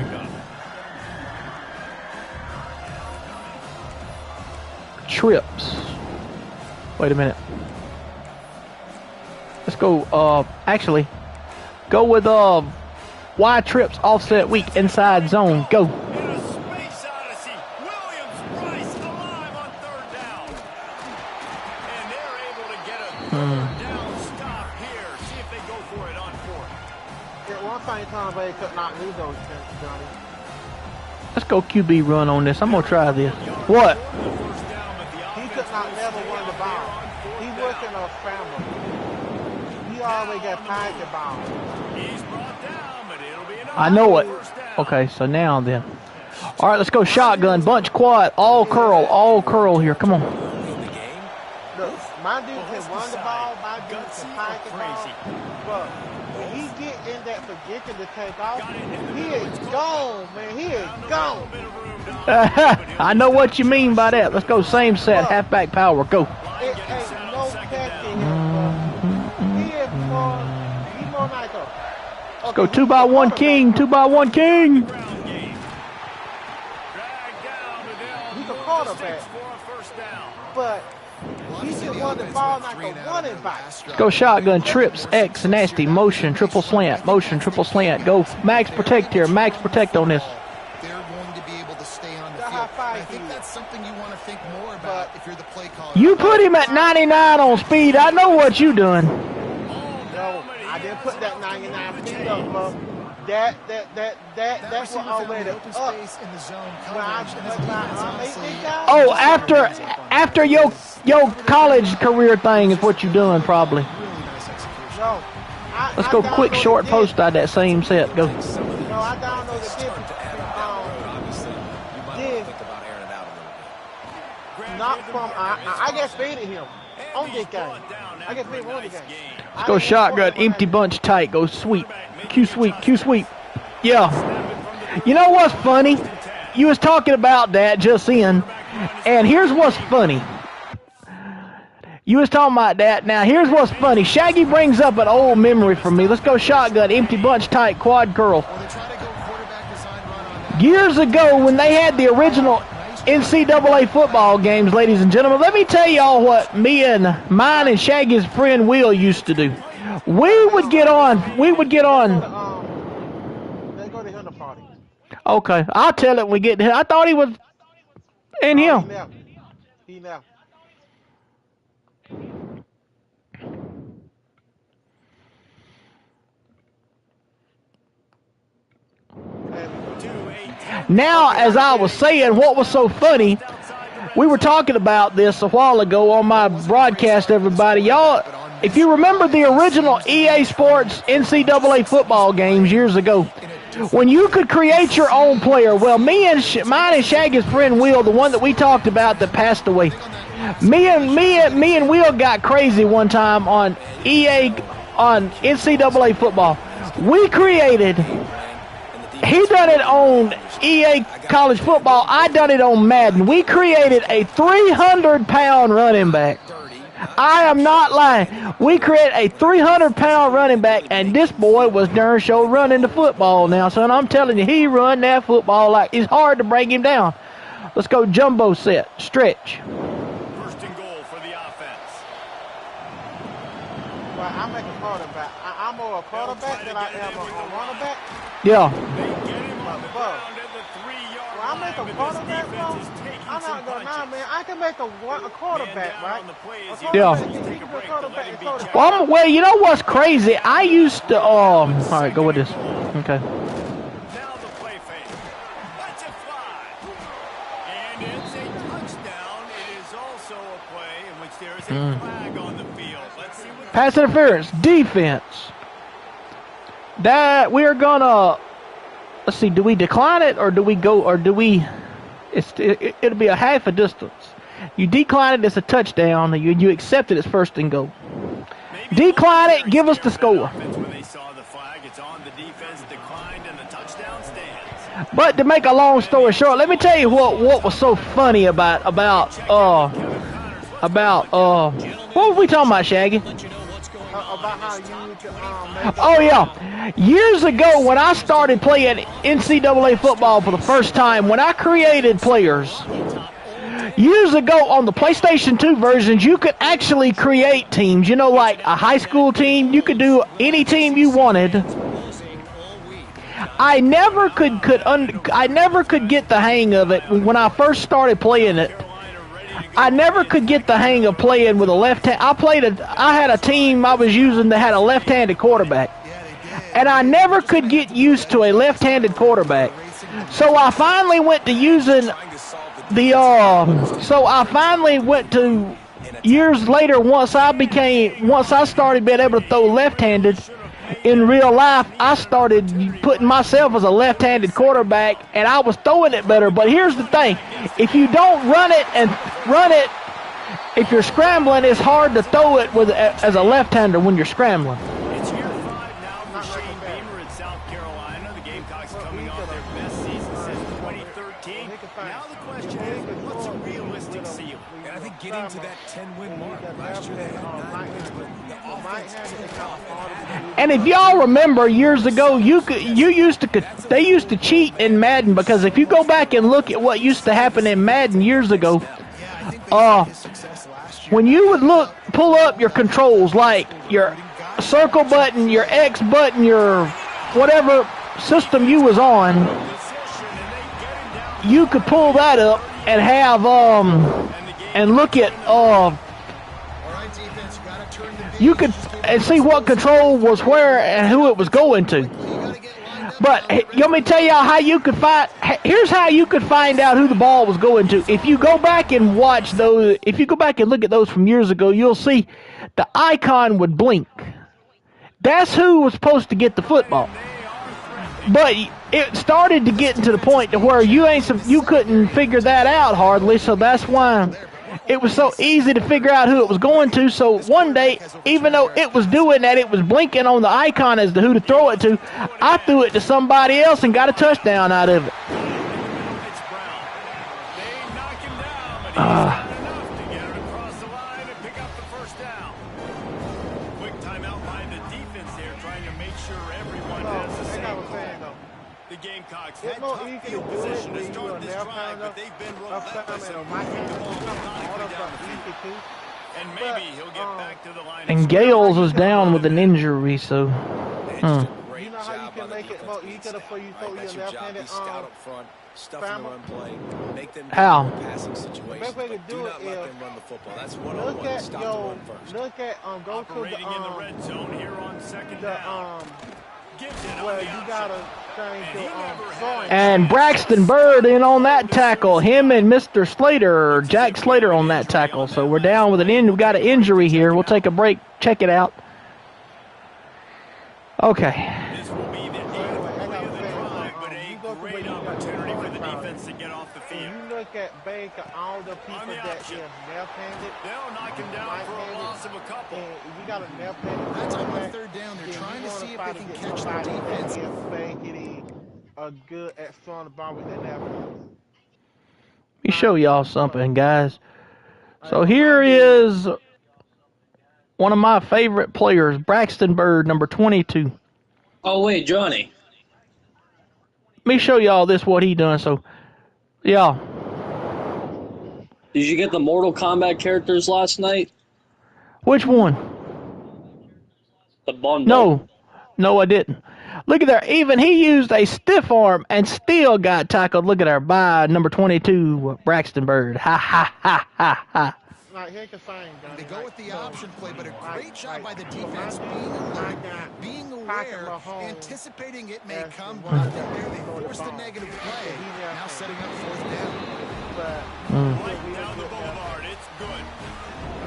Trips. Wait a minute. Let's go, actually, go with, Y trips, offset weak, inside zone. Go. Let's go QB run on this. I'm going to try this. What? He could not never run the ball. He working on scramble. He always got pike the ball. I know it. Okay, so now then. All right, let's go shotgun, bunch quad, all curl here. Come on. Look, my dude can run the ball. My dude can pike the ball. But when he get in that position to take off, he is gone, man. He is gone. I know what you mean by that. Let's go same set, halfback power. Go. It ain't no catching him. He is more like a... Let's go 2x1 king, 2x1 king. He's a quarterback, but he should run the ball like a running back. Let's go shotgun, trips, X, nasty, motion, triple slant, Go max protect here, max protect on this. They're going to be able to stay on the field. I think that's something you want to think more about if you're the play caller. You put him at 99 on speed. I know what you doing. No, I didn't put that 99 speed up, bro. That's what already up. Oh, after your college career thing is what you're doing probably. No, Let's go quick short post out that same set. Go. No, I don't know the difference. Not from I get faded him on this game. I get faded on this game. Let's go shotgun, empty bunch tight. Go sweep. Q sweep. Yeah. You know what's funny? You was talking about that just in, and here's what's funny. You was talking about that. Now here's what's funny. Shaggy brings up an old memory for me. Let's go shotgun, empty bunch tight, quad curl. Years ago when they had the original NCAA football games, ladies and gentlemen, let me tell y'all what mine and Shaggy's friend Will used to do. We would get on. They go to him party. Okay, I'll tell it when we get there. I thought he was in here. He left. Now, as I was saying, what was so funny, we were talking about this a while ago on my broadcast, everybody. Y'all, if you remember the original EA Sports NCAA football games years ago, when you could create your own player, well, mine and Shaggy's friend Will, the one that we talked about that passed away, me and Will got crazy one time on He done it on EA College Football. I done it on Madden. We created a 300-pound running back. I am not lying. We created a 300-pound running back, and this boy was darn sure running the football now, son. I'm telling you, he run that football like it's hard to bring him down. Let's go jumbo set. Stretch. First and goal for the offense. Well, I'm a quarterback. I'm more a quarterback than I am a running back. Yeah. They get him on the ground at the 3-yard Well, I make a line, but quarterback, this bro. defense is taking I'm some not gonna lie, punches. man. I can make a quarterback, Man down right? on the play A as he Yeah. quarterback, take a he can be a break to let quarterback him and be throw the checked. Well, you know what's crazy? I used to, all right, go with this. Okay. Now the play fake. Let's it fly. And it's a touchdown. It is also a play in which there is a flag on the field. Let's see what Pass interference, defense. That we're gonna, let's see, do we decline it or do we go, or do we, it'll be a half a distance. You decline it, it's a touchdown. You accept it, it's first and goal. Decline it, give us the score. when they saw the flag, it's on the defense, declined, and the touchdown stands. But to make a long story short, let me tell you what was so funny about what were we talking about, Shaggy? about how you make Oh yeah, years ago when I started playing NCAA football for the first time, when I created players, years ago on the PlayStation 2 versions, you could actually create teams. You know, like a high school team, you could do any team you wanted. I never could get the hang of it when I first started playing it. I never could get the hang of playing with a left hand. I had a team I was using that had a left-handed quarterback, and I never could get used to a left-handed quarterback. So I finally went to using years later, once I started being able to throw left-handed in real life, I started putting myself as a left-handed quarterback, and I was throwing it better. But here's the thing: if you don't run it, if you're scrambling, it's hard to throw it as a left-hander when you're scrambling. It's year 5 now for Shane Beamer in South Carolina. The Gamecocks coming off their best season since 2013. Now the question is, what's a realistic ceiling? And I think getting to that 10-win mark. Last year they had 9 wins, but the offense took off. And if y'all remember years ago, they used to cheat in Madden, because if you go back and look at what used to happen in Madden years ago, when you would pull up your controls, like your circle button, your X button, your whatever system you was on, you could pull that up and have and look at you could see what control was where and who it was going to. But you want me to tell y'all how you could here's how you could find out who the ball was going to. If you go back and watch those, if you go back and look at those from years ago, you'll see the icon would blink. That's who was supposed to get the football. But it started to get to the point to where you couldn't figure that out hardly, so that's why it was so easy to figure out who it was going to. So one day, even though it was doing that, it was blinking on the icon as to who to throw it to, I threw it to somebody else and got a touchdown out of it. Gamecocks It's had more tough easy to field do it position to when you start are this now drive, kind but they've been of relentless and methodically down the field. And maybe he'll get back to the line. And Gales is down with an injury, so. You know how you can make it more easy for you throw your left-handed scout up front, stuff in the run play, make them How? get passing situations. Best way to But do do it not let is them run the football. That's look one-on-one. at Stop the run first. look at go to Operating in the red zone here on second down. Gives it where on the you outside. gotta change your throwing. And Braxton Bird in on that tackle. Him and Mr. Slater, Jack Slater on that tackle. So we're down with we've got an injury here. We'll take a break. Check it out. Okay. This will be the 8th play of the drive, but a great opportunity for the defense to get off the When field. you look at Baker, all the people the that option. is left-handed, They'll knock him down for a loss of a couple. and you got a left-handed That's on quarterback, third down. They're then trying you to wanna see if try they to can get catch the somebody that defense. is Bankity, are good at throwing the ball with their left foot. Let me show y'all something, guys. So Like, here my dude, is one of my favorite players, Braxton Bird, number 22. Oh wait, Johnny. Let me show y'all this, what he done. So, yeah. Did you get the Mortal Kombat characters last night? Which one? The bundle. No, I didn't. Look at there. Even he used a stiff arm and still got tackled. Look at there by number 22, Braxton Bird. Ha, ha, ha, ha, ha. like, here's the thing, Johnny. They go with the option play, but a great job by the my defense dude, being I alert, got being Patrick aware, Mahomes anticipating it may as come. the But one there they that forced the ball. negative play. He Now just- setting up fourth down. But Right down the boulevard. It's good.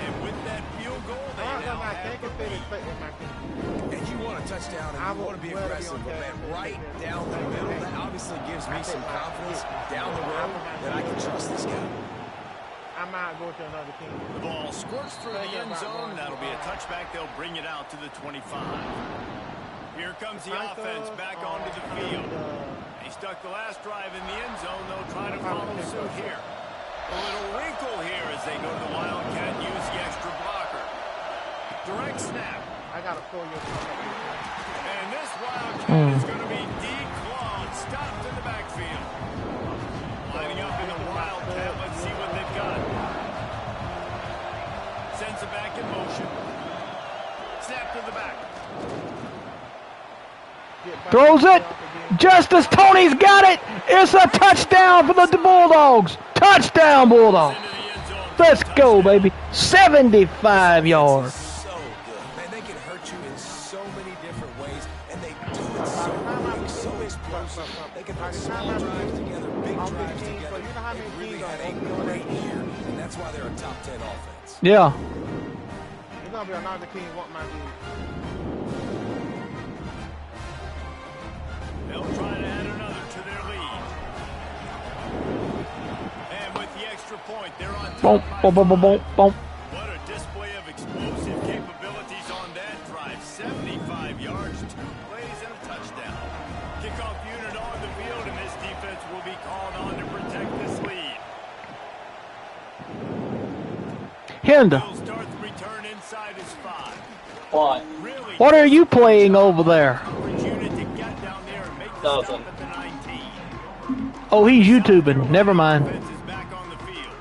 And with that field goal, they now I have can't the consider lead. it my team. And you want a touchdown and you want to be aggressive, but man, right down the middle, that obviously gives me some confidence down the road that I can trust this guy. I might go to another team. The ball squirts through the end zone. That'll be a touchback. They'll bring it out to the 25. Here comes the offense back onto the field. He stuck the last drive in the end zone. They'll try to follow suit here. A little wrinkle here as they go to the Wildcat and use the extra blocker. Direct snap. I got to pull your And this Wildcat is going to be declawed. Stopped in the backfield. Lining up in the Wildcat. Let's see what they've got. Sends it back in motion. Snap to the back. Throws it. Justice Tony's got it. It's a touchdown for the Bulldogs. Touchdown, Bulldogs. Into the end zone. Let's go, baby. 75 yards. So good. Man, they can hurt you in so many different ways, and they do it so quick, so explosive. They can put small drives together, big drives together. They really had a great year, and that's why they're a top 10 offense. Yeah. There's going to be another team want my dude. They'll try to add another to their lead. And with the extra point, they're on Boom, top. boom, boom, boom, boom, boom. What a display of explosive capabilities on that drive. 75 yards, 2 plays, and a touchdown. Kickoff unit on the field, and this defense will be called on to protect this lead. Hinda, He'll start the return inside his 5. What? Really what are you playing over there? coverage unit to get down there and make the Nothing. stop at the 19. Oh, he's YouTubing. Never mind. Defense is back on the field.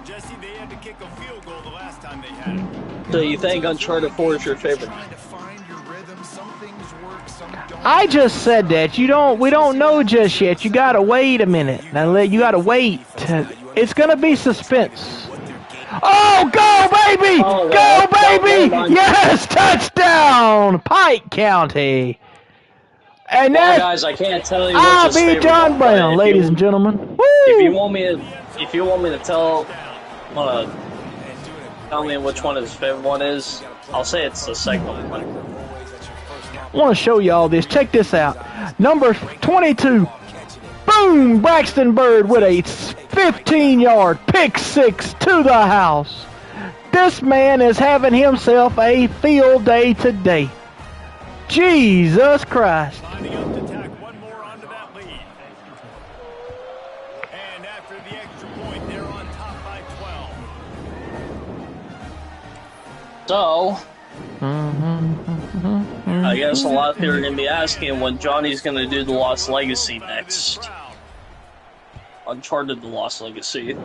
Jesse, they had to kick a field goal the last time they had it. So you think Uncharted 4 is your favorite? Trying to find your rhythm. Some things work, some don't. I just said that. We don't know just yet. You gotta wait a minute. Now, you gotta wait. It's gonna be suspense. Oh, go, baby! Oh, Go, well, baby! well, Yes, touchdown! Pike County. And Well, that's guys, I can't tell you I what's his beat favorite John one, but Brown, if ladies you, and gentlemen. if you Woo! want me to tell me which one his favorite one is, I'll say it's the second one. I want to show y'all this. Check this out. Number 22. Boom! Braxton Bird with a 15-yard pick six to the house. This man is having himself a field day today. Jesus Christ. Lining up to tack one more onto that lead. And after the extra point, they're on top by 12. So, I guess a lot of people are going to be asking when Johnny's going to do the Lost Legacy next. Uncharted the Lost Legacy. Will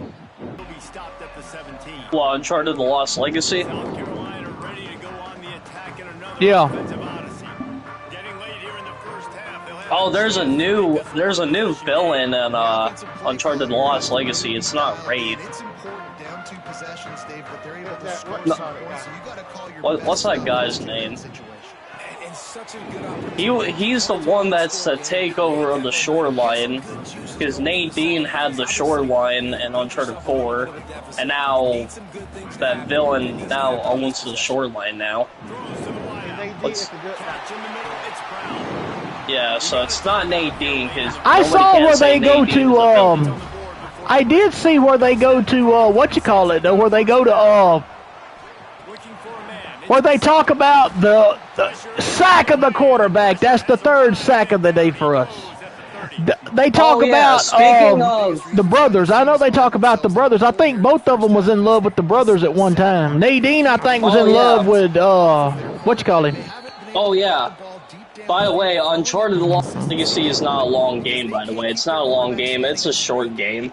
be stopped at the 17. Well, Uncharted the Lost Legacy. South Carolina ready to go on the attack in another Yeah. offensive odyssey. Getting late here in the first half. They'll have Oh, there's a new villain in Uncharted the Lost Legacy. It's not Raid. It's important down to possessions, Dave, that they're able to That- score no. some points. So you got to call your What's best that guy's players in name? that situation. And such a good opportunity. He's the one that's the takeover of the shoreline, because Nadine had the shoreline in Uncharted 4, and now that villain now owns the shoreline now. throws to the wide They out. did it's a good Catch in the middle. It's Brown. Yeah, so it's not Nadine, because I saw where they go to, I did see where they go to, where they go to, Looking for a man. where they talk about the sack of the quarterback. That's the third sack of the day for us. They talk about speaking of the brothers. I know they talk about the brothers. I think both of them was in love with the brothers at one time. Nadine, I think, was in love with what you call him? Oh yeah. By the way, Uncharted: The Lost Legacy is not a long game. By the way, it's not a long game. It's a short game.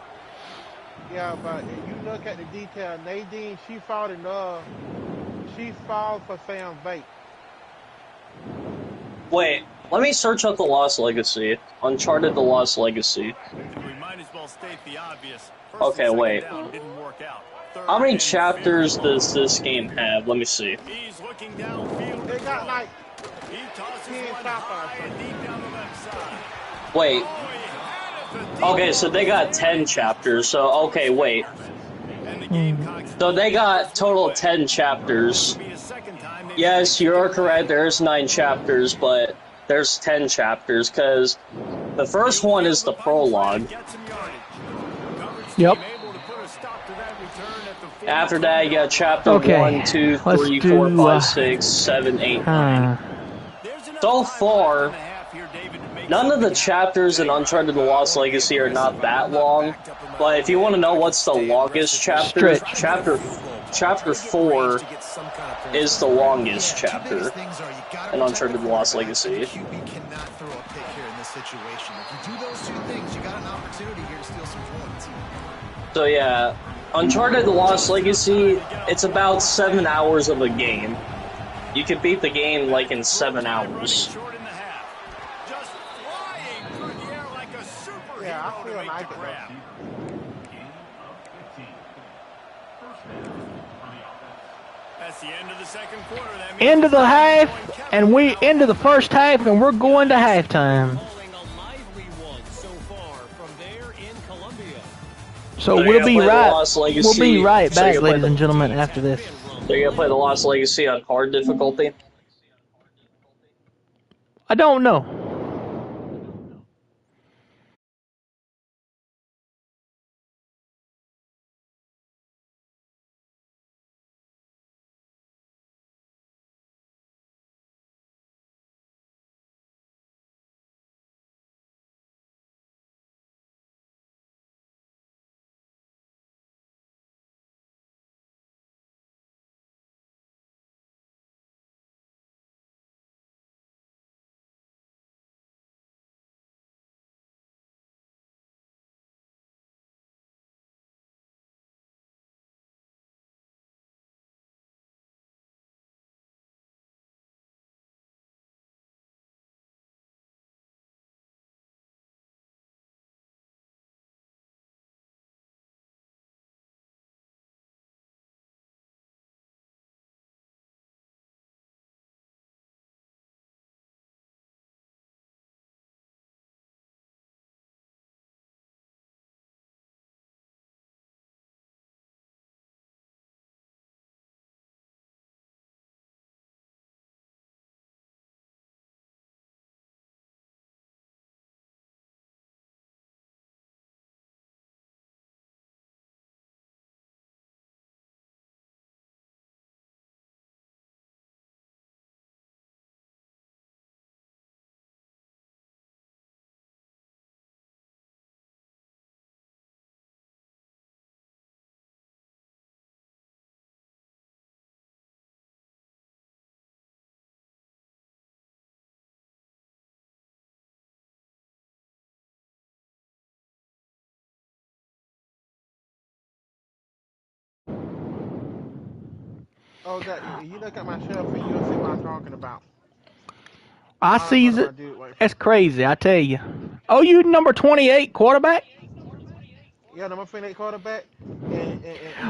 Yeah, but if you look at the detail, Nadine, she fought in love. She fought for Sam Bate. Wait, let me search up The Lost Legacy. Uncharted: The Lost Legacy. We might as well state the obvious. Okay, wait. Didn't work out. How many chapters does this game have? Let me see. He's looking downfield. They got like He tosses 10 one stop high signs. and deep down the left side. Wait. Oh, he had it. Okay, so they got 10 chapters. So, okay, wait. And the Gamecocks So they got total 10 chapters. be a second time they've Yes, you're correct. There's 9 chapters, but there's 10 chapters because the first one is the prologue. get some yardage. Coverage Yep. team able to put a stop to that return at the 40. After that, you got chapter Okay, 1, 2, let's 3, do, 4, 5, 6, 7, 8, 9. There's enough So time far, left in the half here, David, to make none of the chapters in Uncharted: The Lost Legacy are not that long, but if you want to know what's the longest chapter, chapter 4 is the longest chapter in Uncharted: The Lost Legacy. QB cannot throw a pick here in this situation. If you do those two things, you got an opportunity here to steal some points. So yeah, Uncharted: The Lost Legacy, it's about 7 hours of a game. You can beat the game like in 7 hours. short in the half. Just flying through the air like a superhero Yeah, I to feel make like the it. grab. That's the end of the second quarter. That means End of the it's half, going Kevin and we out. into the first half, and we're going to halftime. Calling a lively one so far from there in Columbia. So They're we'll gonna be play the right. Lost We'll Legacy. be right So you're back, gonna play ladies the- and gentlemen, after this. They're gonna play The Lost Legacy on hard difficulty. I don't know. Oh, that you look at my shelf and you'll see what I'm talking about. I sees What it. I do, wait. That's crazy, I tell you. Oh, you number 28 quarterback? Yeah, number 28 quarterback. And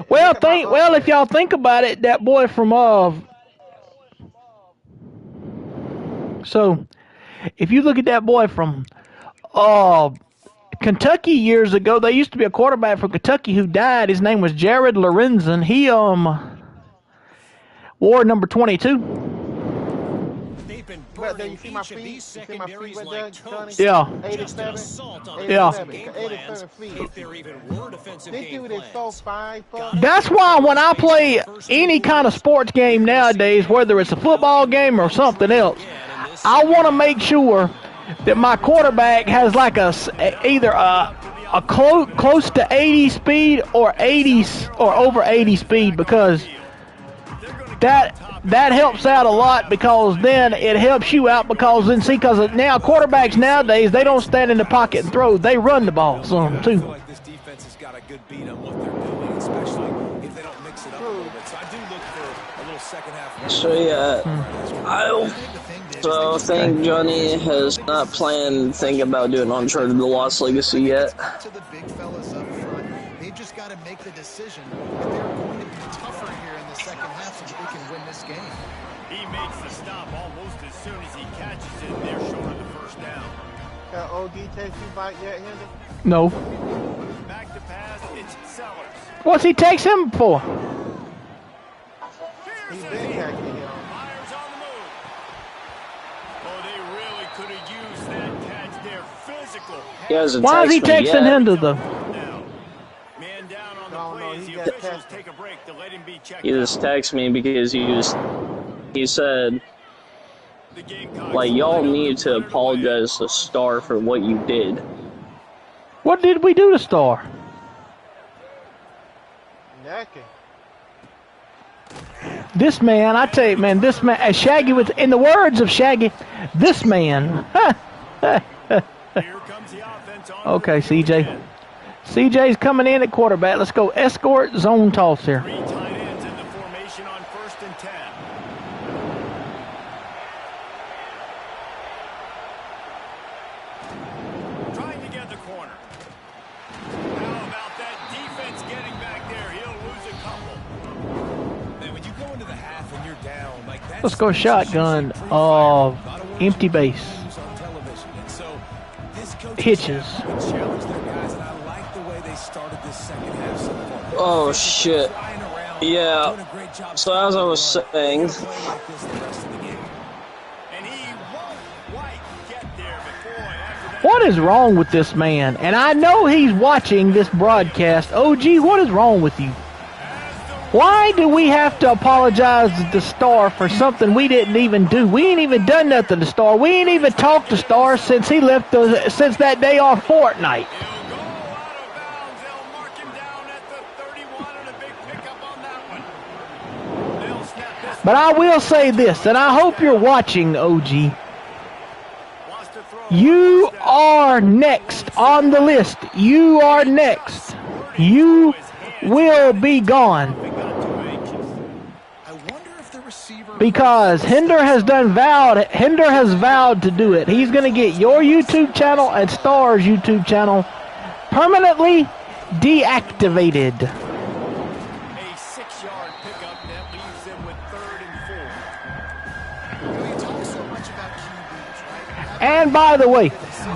Well, look at my if upgrade. y'all think about it, that boy from so if you look at that boy from Kentucky years ago, there used to be a quarterback from Kentucky who died. His name was Jared Lorenzen. He wore number 22. They've been But then burning you see my each of feet? these You see my secondaries feet like right there, Johnny? toast. Yeah. Just an 87. assault on Yeah. defensive game plans, 87 feet. if there even were defensive This game dude is so plans. 5'. That's why when I play any kind of sports game nowadays, whether it's a football game or something else, I want to make sure that my quarterback has like either a close to 80 speed or 80 or over 80 speed, because that helps out a lot, because then it helps you out, because then because now quarterbacks nowadays, they don't stand in the pocket and throw, they run the ball some too. I feel like this defense has got a good beat on what they're doing, especially if they don't mix it up a little bit. So I do look for a little second half. So yeah, I think Johnny has not planned think about doing Uncharted The Lost Legacy yet. To the big fellas up front, they've just got to make the decision. But they're going to be tougher here in the second half so that they can win this game. He makes the stop almost as soon as he catches it. They're short of the first down. Got OD take you bite yet, Hinder? No. Back to pass, it's Sellers. What's he takes him for? He's been taking him. Myers on the move. Oh, they really could have used that catch there. Physical. He hasn't Why is he texted me texting yet. Hinder though? Man down on No, the no, play as he the got officials tested. take a break to let him be checked He just texted me because he said, The Gamecocks like, y'all line up need and to put it away. apologize to Star for what you did. What did we do to Star? Necking. This man, I tell you, man, this man, as Shaggy was, in the words of Shaggy, this man. Here comes the offense on Okay, the field CJ. again. CJ's coming in at quarterback. Let's go escort zone toss here. Three tight ends in the formation on 1st and 10. Trying to get the corner. How about that defense getting back there? He'll lose a couple. Man, when you go into the half and you're down, like that's Let's go shotgun. Empty base. on television. And so this coaching Hitches. staff would challenge their guys, and I like the way they started this second half so far. Oh, Physically shit. flying around, Yeah. doing a great job So as I was stopping the saying, run. They're gonna play like this the rest of the game. And he won't quite get there before after that. What is wrong with this man? And I know he's watching this broadcast. OG, what is wrong with you? Why do we have to apologize to Star for something we didn't even do? We ain't even done nothing to Star. We ain't even talked to Star since he left since that day off Fortnite. He'll go out of bounds. They'll mark him down at the 31 and a big pickup on that one. They'll snap this. But I will say this, and I hope you're watching, OG. Wants to throw You are next on the list. You are next. You will be gone. They got too anxious. I wonder if the receiver... Because Hinder has vowed to do it. He's going to get your YouTube channel and Star's YouTube channel permanently deactivated. A 6-yard pickup that leaves them with 3rd and 4. You talk so much about QBs, right? And by the way,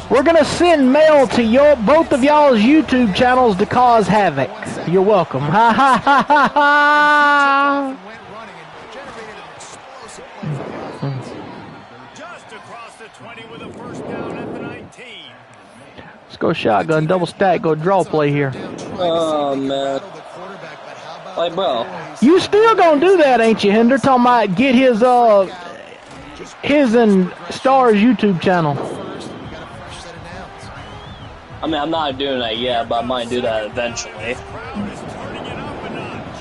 we're going to send mail to both of y'all's YouTube channels to cause havoc. You're welcome. Ha ha ha ha ha. Went running and generated an explosive play for the offense. Just across the 20 with a 1st down at the 19. Let's go shotgun, double stack, go draw play here. oh man, like bro, You still gonna do that, ain't you, Hinder? Talking about get his and Star's YouTube channel. I mean I'm not doing that yet, but I might do that eventually. Crowd is turning it up a notch.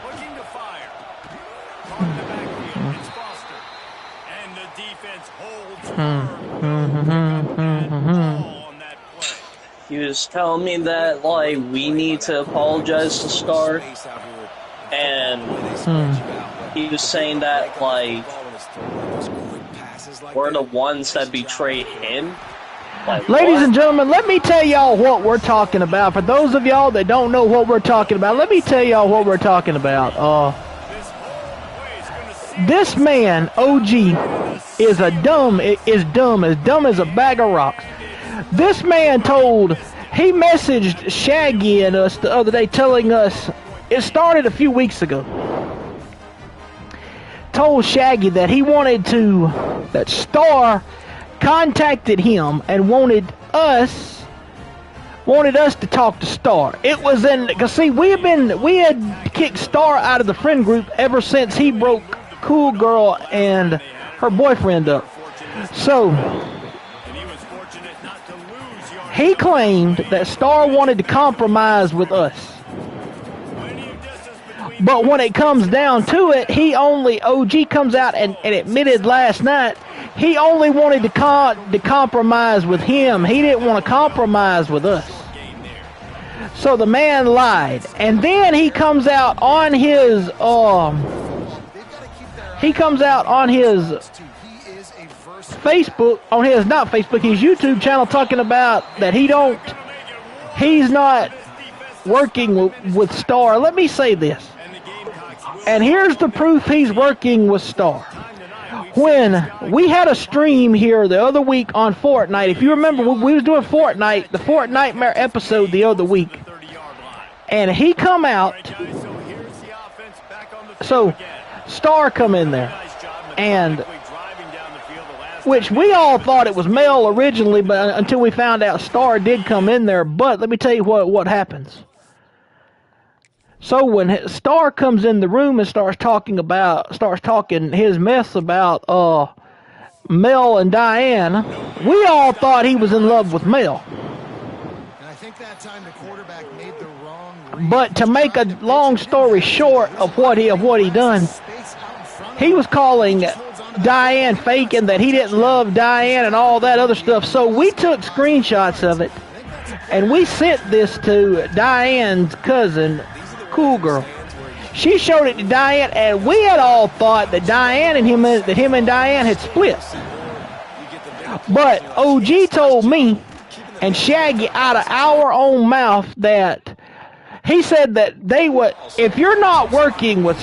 Looking to fire. Caught in the backfield. It's Foster. And the defense holds firm. On that play. He was telling me that like we need to apologize to Star, and he was saying that like we're the ones that betrayed him. Like, Ladies what? and gentlemen, let me tell y'all what we're talking about. For those of y'all that don't know what we're talking about, let me tell y'all what we're talking about. This whole play is going to see This man, OG, is dumb as a bag of rocks. This man he messaged Shaggy and us the other day telling us, it started a few weeks ago, told Shaggy that that Star contacted him and wanted us to talk to Star. It was cause see, we had kicked Star out of the friend group ever since he broke Cool Girl and her boyfriend up. So he claimed that Star wanted to compromise with us. But when it comes down to it, OG comes out and admitted last night he only wanted to compromise with him. He didn't want to compromise with us. So the man lied. And then he comes out on his Facebook, his YouTube channel, talking about that he's not working with Star. Let me say this. And here's the proof he's working with Star. When we had a stream here the other week on Fortnite, if you remember, we was doing Fortnite, the Fortnite episode the other week, and he come out, so Star come in there, and which we all thought it was Mel originally, but until we found out Star did come in there. But let me tell you what happens. So when Star comes in the room and starts talking his mess about Mel and Diane, we all thought he was in love with Mel. And I think that time the quarterback made the wrong read. But to make a long story short of what he done, he was calling Diane fake and that he didn't love Diane and all that other stuff. So we took screenshots of it and we sent this to Diane's cousin, Cool Girl. She showed it to Diane, and we had all thought that him and Diane had split. But OG told me and Shaggy out of our own mouth that he said that if you're not working with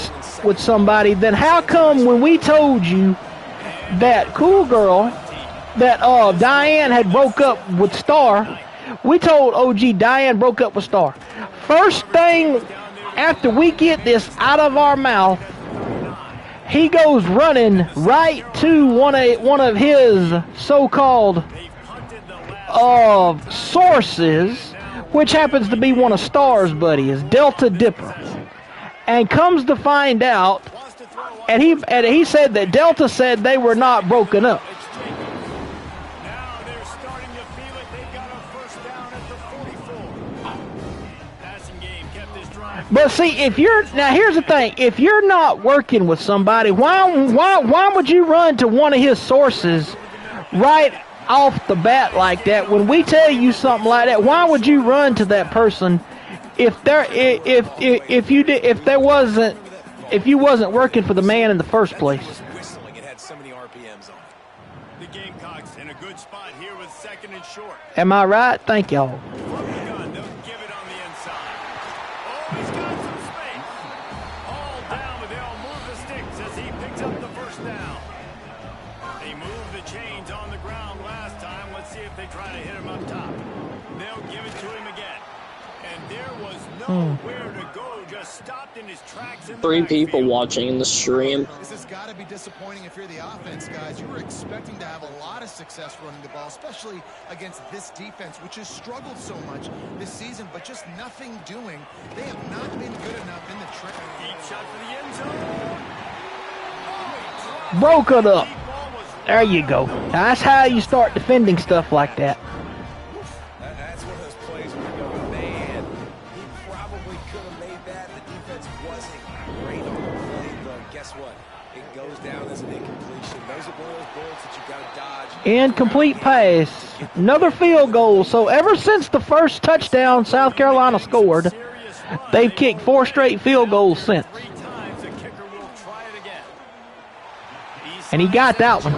somebody, then how come when we told you that Cool Girl, that Diane had broke up with Star, we told OG Diane broke up with Star. First thing after we get this out of our mouth, he goes running right to one of his so-called sources, which happens to be one of Star's buddies, Delta Dipper, and comes to find out, and he said that Delta said they were not broken up. But see, here's the thing: if you're not working with somebody, why would you run to one of his sources right off the bat like that? When we tell you something like that, why would you run to that person if you wasn't working for the man in the first place? Am I right? Thank y'all. Nowhere to go, just stopped in his tracks in the 3 people watching in the stream. This has got to be disappointing if you're the offense, guys. You were expecting to have a lot of success running the ball, especially against this defense, which has struggled so much this season, but just nothing doing. They have not been good enough in the trap. Deep shot for the end zone. Broke it up. There you go. That's how you start defending stuff like that. That's one of those plays where you go, man, he probably could have made that. The defense wasn't great on the play, but guess what? It goes down as an incompletion. Those are one of those bullets that you got to dodge. Incomplete pass. Another field goal. So ever since the first touchdown South Carolina scored, they've kicked 4 straight field goals since. And he got that one.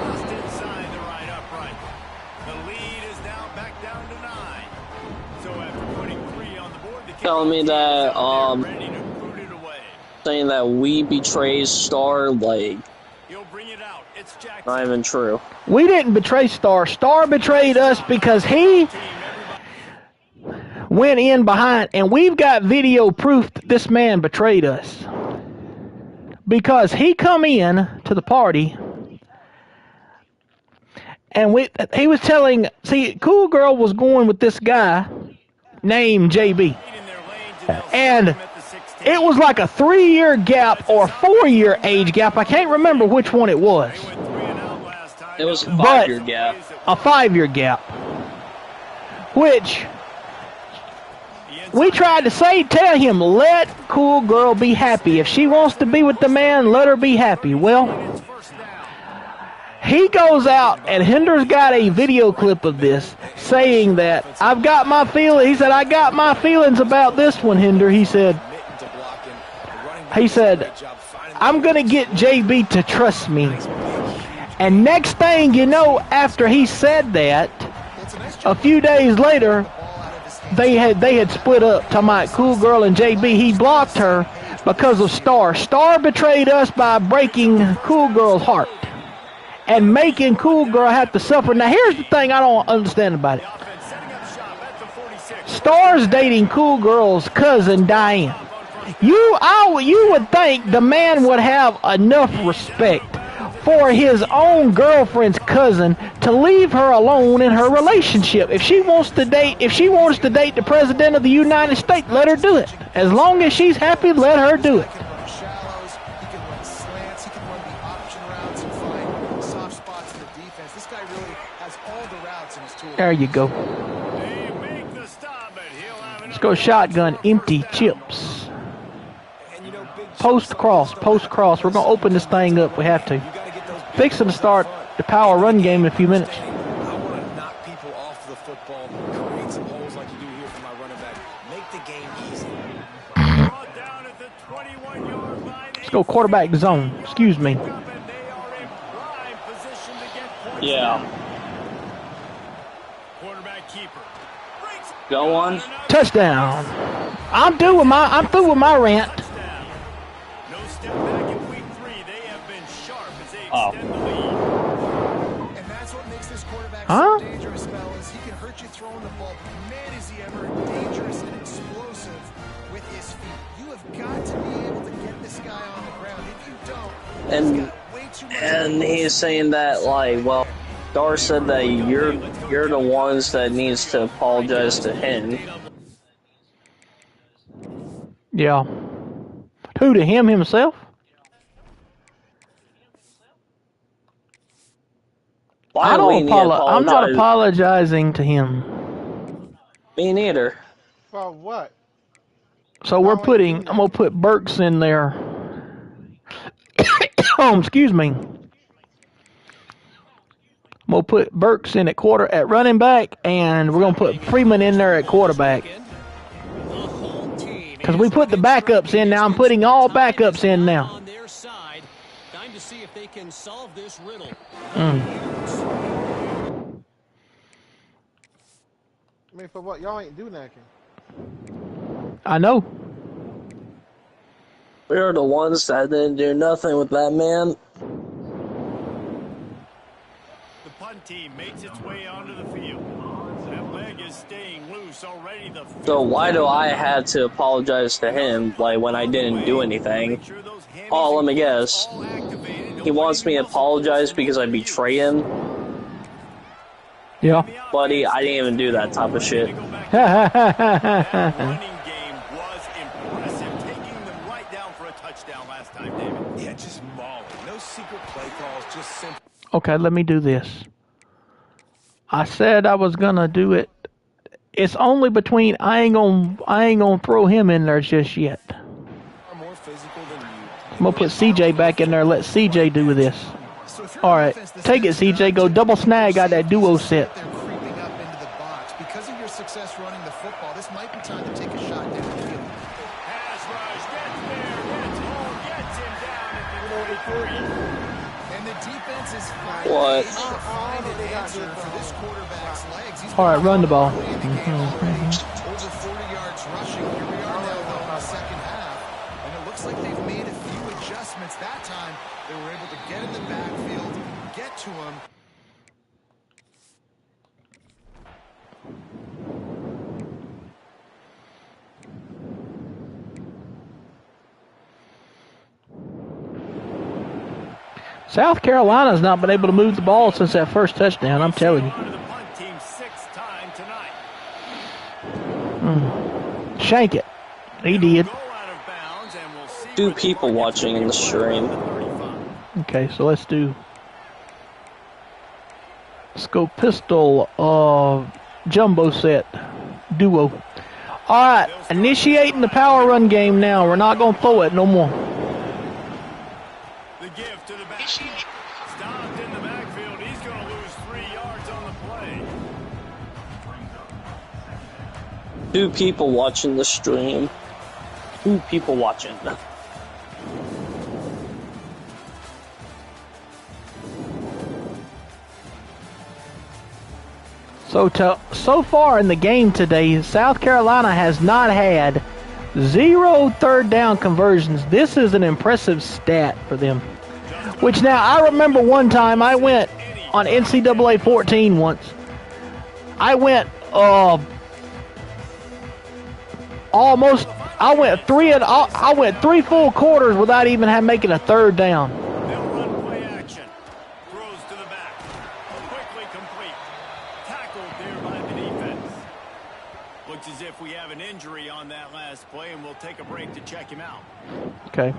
Telling me that, saying that we betray Star, like, not even true. We didn't betray Star. Star betrayed us because he went in behind, and we've got video proof that this man betrayed us. Because he come in to the party, and he was telling, see, Cool Girl was going with this guy named JB. And it was like a 3-year gap or 4-year age gap. I can't remember which one it was. It was a but 5-year gap. A 5-year gap. Which we tried to tell him, let cool girl be happy. If she wants to be with the man, let her be happy. Well, he goes out, and Hinder's got a video clip of this saying that, I've got my feelings. He said, I got my feelings about this one, Hinder. He said, I'm going to get JB to trust me. And next thing you know, after he said that, a few days later, they had split up. Talking about cool girl and JB. He blocked her because of Star. Star betrayed us by breaking cool girl's heart and making cool girl have to suffer. Now here's the thing I don't understand about it. Star's dating cool girl's cousin Diane. You would think the man would have enough respect for his own girlfriend's cousin to leave her alone in her relationship. If she wants to date the president of the United States, let her do it. As long as she's happy, let her do it. There you go. Let's go shotgun, empty chips. Post cross. We're going to open this thing up. We have to. Fixing to start the power run game in a few minutes. I want to knock people off the football, create some holes like you do here for my running back. Make the game easy. Let's go quarterback zone. Excuse me. Yeah. Go on. Touchdown. I'm through with my rant. Oh. And that's what makes this quarterback Huh? so dangerous, fellas. He can hurt you throwing the ball. Man, is he ever dangerous and explosive with his feet. You have got to be able to get this guy on the ground. If you don't, he's got way too much. And he's saying that, like, well, Dar said that you're the ones that needs to apologize to him. Yeah. Who, to him himself? Why do we need to apologize? I'm not apologizing to him. Me neither. For what? So I'm gonna put Burks in there. Oh, excuse me. I'm gonna put Burks in at running back, and we're gonna put Freeman in there at quarterback. Because we put the backups in now. I'm putting all backups in now. Time to see if they can solve this riddle. I mean, for what? Y'all ain't do nothing. I know. We're the ones that didn't do nothing with that man. The punt team makes its way onto the field. That leg is staying loose already. So why do I have to apologize to him, like, when I didn't do anything? Oh, let me guess. He wants me to apologize because I betray him? Yeah. Buddy, I didn't even do that type of shit. Running game was impressive, taking them right down for a touchdown last time, David. Yeah, just mauling. No secret play calls, just simple. Okay, let me do this. I said I was gonna do it. It's only between I ain't gonna throw him in there just yet. More physical than you. I'm gonna put CJ back in there. Let CJ do this. All right, take it, CJ. Go double snag out that duo set. They're creeping up into the box. Because of your success running the football, this might be time to take a shot down the field. Pass rush, gets there, gets home, gets him down at the 33. And the defense is What? find an answer for this quarterback's legs. He's All right, run the ball. over 40 yards rushing. Here we are now though in the second half. And it looks like they've made a few adjustments. That time, they were able to get in the backfield, get to him. South Carolina's not been able to move the ball since that first touchdown. I'm telling you. The punt team 6th time tonight. Shank it. He did. Go out of bounds, and we'll see 2 people watching in the stream. Okay, so let's do. Let's go pistol, jumbo set, duo. All right, initiating the power run game now. We're not going to throw it no more. The give to the back. Stopped in the backfield. He's going to lose 3 yards on the play. 2 people watching the stream. 2 people watching. So far in the game today, South Carolina has not had 0 third down conversions. This is an impressive stat for them. Which now, I remember one time I went on NCAA 14 once. I went I went 3 full quarters without even making a third down. They'll run play action. Throws to the back. Quickly complete. Tackled there by the defense. Looks as if we have an injury on that last play, and we'll take a break to check him out. Okay.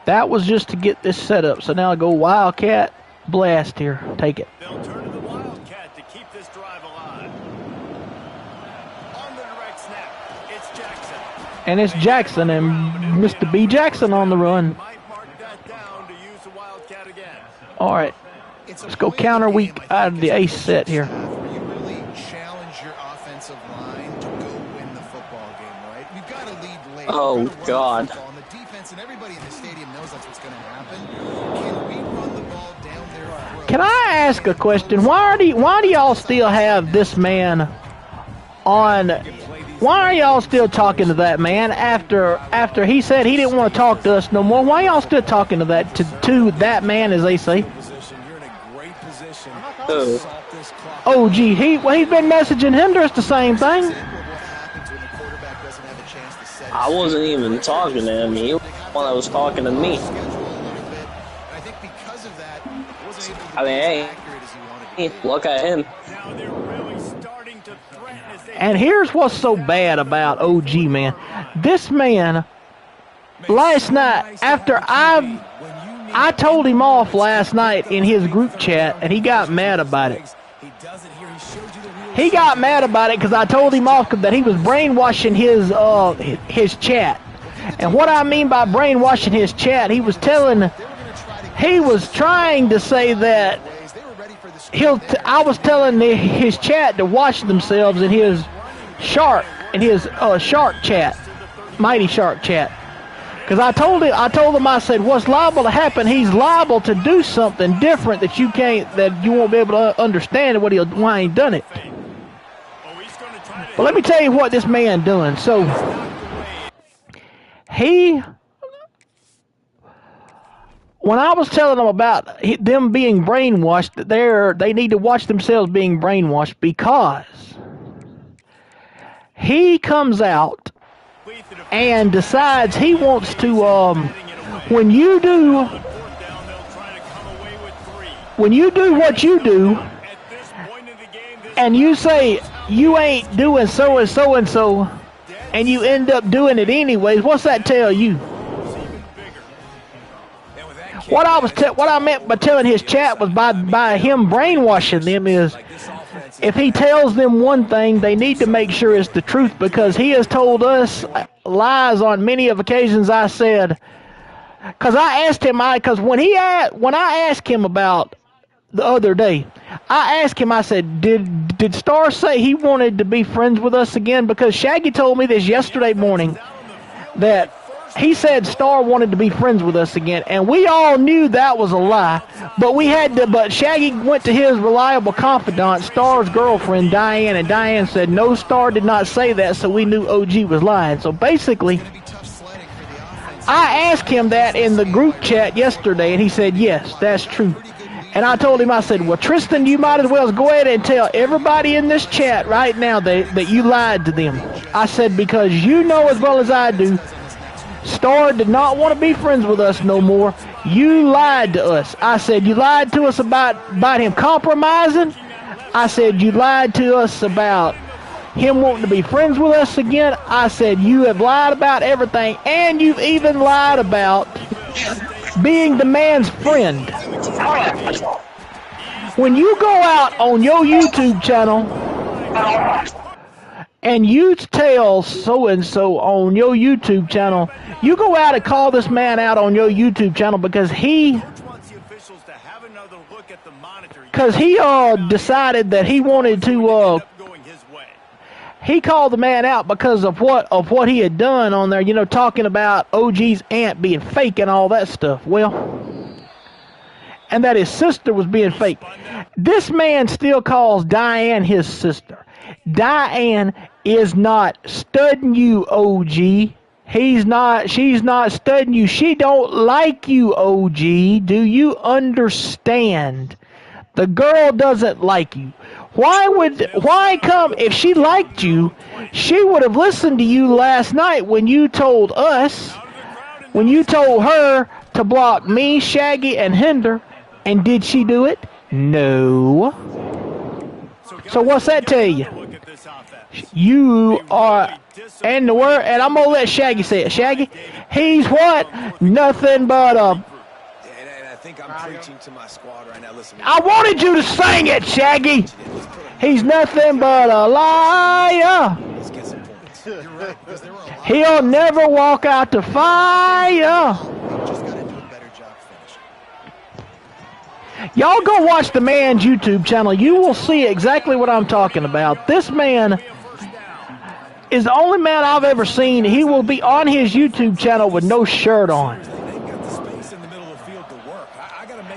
That was just to get this set up. So now I go Wildcat blast here. Take it. They'll turn to the Wildcat to keep this drive alive. On the direct snap, it's Jackson. And it's Jackson and Mr. B. Jackson on the run. Might mark that down to use the Wildcat again. All right. Let's go counter weak out of the ace set here. Where you really challenge your offensive line to go win the football game, right? We've got to lead late. Oh, God. And the defense and everybody in the stadium knows that's what's going to happen. Can we run the ball down their throat? Can I ask a question? Why do y'all still have this man on? Why are y'all still talking to that man after he said he didn't want to talk to us no more? Why y'all still talking to that to that man, as they say? You're in a great position. Oh, gee, he's been messaging him just the same thing. I wasn't even talking to him. He was the one that was talking to me. I mean, hey, look at him. Now they're really starting to threaten as they And here's what's so bad about OG, man. This man, last night, after I told him off last night in his group chat, and he got mad about it. He got mad about it because I told him off that he was brainwashing his chat. And what I mean by brainwashing his chat, he was trying to say that I was telling his chat to watch themselves in his shark chat, Mighty Shark chat. Because I told him, I said, what's liable to happen? He's liable to do something different that you won't be able to understand why he done it. But let me tell you what this man doing. So when I was telling them about them being brainwashed, that they need to watch themselves being brainwashed, because he comes out and decides he wants to, when you do what you do, and you say you ain't doing so and so and so, and you end up doing it anyways, what's that tell you? What I meant by telling his chat was by him brainwashing them is, if he tells them one thing, they need to make sure it's the truth, because he has told us lies on many of occasions. I said, because I asked him, when I asked him about the other day, I asked him, I said, did Star say he wanted to be friends with us again? Because Shaggy told me this yesterday morning, that he said Star wanted to be friends with us again, and we all knew that was a lie. But Shaggy went to his reliable confidant, Star's girlfriend, Diane, and Diane said no, Star did not say that, so we knew OG was lying. So basically, I asked him that in the group chat yesterday, and he said yes, that's true. And I told him, I said, well, Tristan, you might as well go ahead and tell everybody in this chat right now that you lied to them. I said, because you know as well as I do, Star did not want to be friends with us no more. You lied to us. I said, you lied to us about him compromising. I said, you lied to us about him wanting to be friends with us again. I said, you have lied about everything, and you've even lied about being the man's friend. When you go out on your YouTube channel and you tell so-and-so on your YouTube channel, you go out and call this man out on your YouTube channel because he decided that he wanted to he called the man out because of what he had done on there, you know, talking about OG's aunt being fake and all that stuff. Well, and that his sister was being fake. This man still calls Diane his sister. Diane is not studying you, OG. She's not studying you. She don't like you, OG. Do you understand? The girl doesn't like you. Why come if she liked you, she would have listened to you last night when you told us, when you told her to block me, Shaggy, and Hinder, and did she do it? No. So what's that tell you? You are, and the word, and I'm gonna let Shaggy say it. Shaggy, he's what? Nothing but a. I think I'm preaching to my squad right now. Listen, I wanted you to sing it, Shaggy. He's nothing but a liar. Let's get some points. You're right, because there were a lot He'll never walk out the fire. just got to do a better job finishing. Y'all go watch the man's YouTube channel. You will see exactly what I'm talking about. This man is the only man I've ever seen. He will be on his YouTube channel with no shirt on.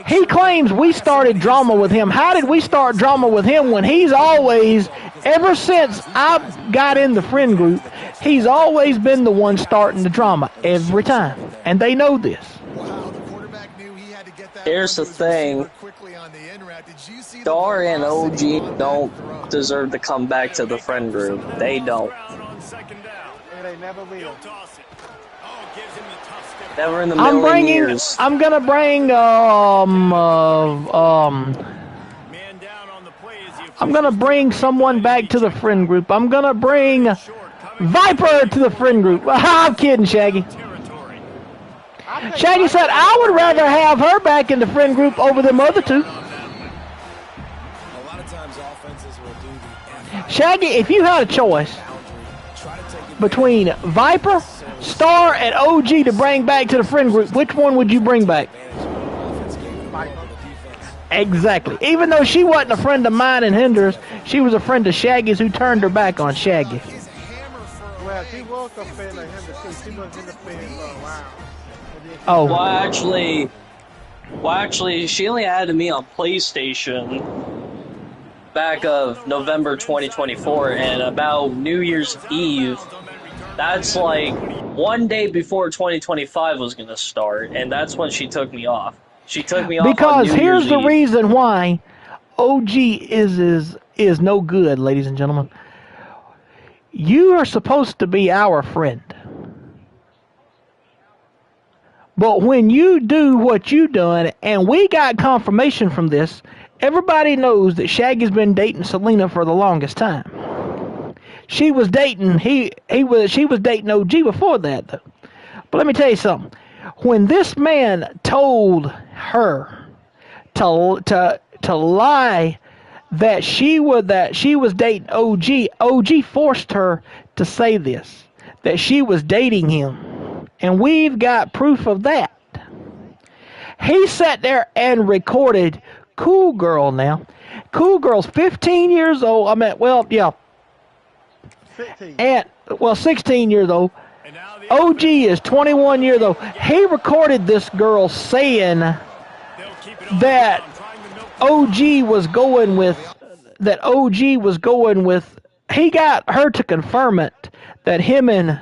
He claims we started drama with him. How did we start drama with him when he's always, ever since I got in the friend group, he's always been the one starting the drama every time. And they know this. Wow, the quarterback knew he had to get that. Here's the thing. Star and OG don't deserve to come back to the friend group. They don't. They never will. Never in the million years. I'm gonna bring I'm gonna bring someone back to the friend group. I'm gonna bring Viper to the friend group. I'm kidding, Shaggy. Shaggy said I would rather have her back in the friend group over them other two. Shaggy, if you had a choice between Viper, Star, and OG to bring back to the friend group, which one would you bring back? Exactly. Even though she wasn't a friend of mine and Hinder's, she was a friend of Shaggy's who turned her back on Shaggy. Well, she was a friend of Hinder too. She was in the friend for a while. Oh. Well, actually, she only added me on PlayStation back of November 2024, and about New Year's Eve, that's like one day before 2025 was going to start, and that's when she took me off. She took me off because on New here's Year's the Eve. reason why OG is no good, ladies and gentlemen. You are supposed to be our friend. But when you do what you done, and we got confirmation from this, everybody knows that Shaggy's been dating Selena for the longest time. She was dating she was dating OG before that though. But let me tell you something. When this man told her to lie that she was dating OG, OG forced her to say this, that she was dating him. And we've got proof of that. He sat there and recorded Cool Girl now. Cool Girl's 15 years old. 16 years old. OG is 21 years old. He recorded this girl saying that OG was going with, he got her to confirm it, that him and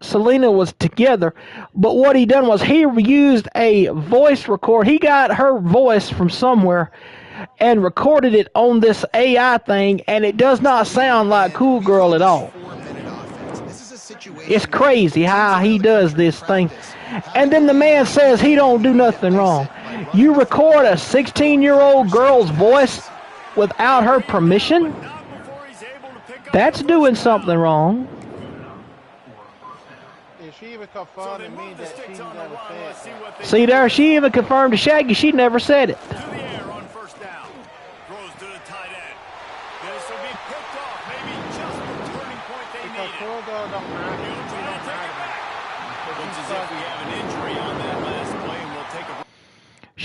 Selena was together, but what he done was he used a voice record. He got her voice from somewhere and recorded it on this AI thing, and it does not sound like Cool Girl at all. It's crazy how he does this thing. And then the man says he don't do nothing wrong. You record a 16-year-old girl's voice without her permission? That's doing something wrong. She even confirmed to me that she never said. See there, she even confirmed to Shaggy she never said it.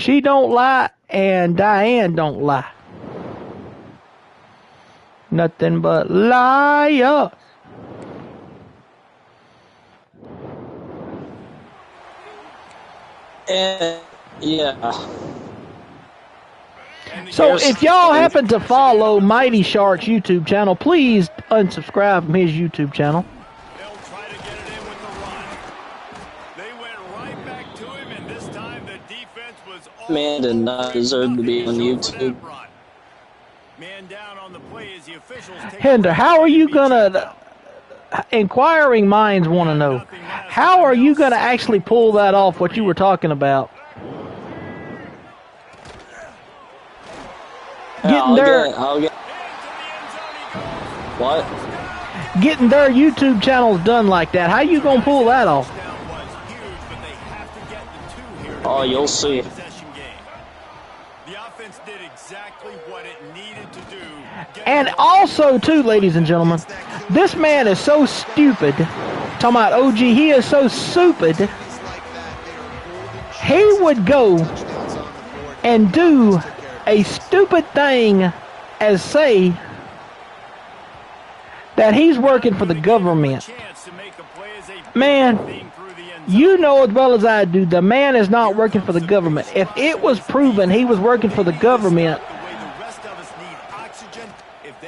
She don't lie, and Diane don't lie. Nothing but liar. And, yeah. So if y'all happen to follow Mighty Shark's YouTube channel, please unsubscribe from his YouTube channel. They'll try to get it in with the run. They went right back to him, and this time the defense was all Man did not deserve to be on YouTube. Man down on the play as the officials take Hinder, how are you gonna? Inquiring minds want to know, how are you gonna actually pull that off? What you were talking about? Getting What? Getting their YouTube channels done like that. How you gonna pull that off? Oh, you'll see. The offense did exactly what it needed to do. And also, too, ladies and gentlemen, this man is so stupid. Talking about OG, he is so stupid. He would go and do a stupid thing as say that he's working for the government. Man, you know as well as I do, the man is not working for the government. If it was proven he was working for the government,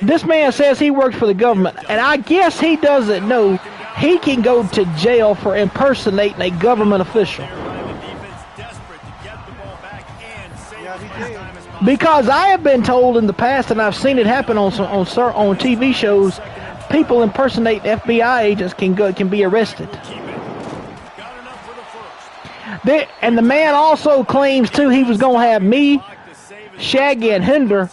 this man says he works for the government, and I guess he doesn't know he can go to jail for impersonating a government official. Because I have been told in the past, and I've seen it happen on TV shows, people impersonating FBI agents can be arrested. And the man also claims too he was gonna have me, Shaggy, and Hinder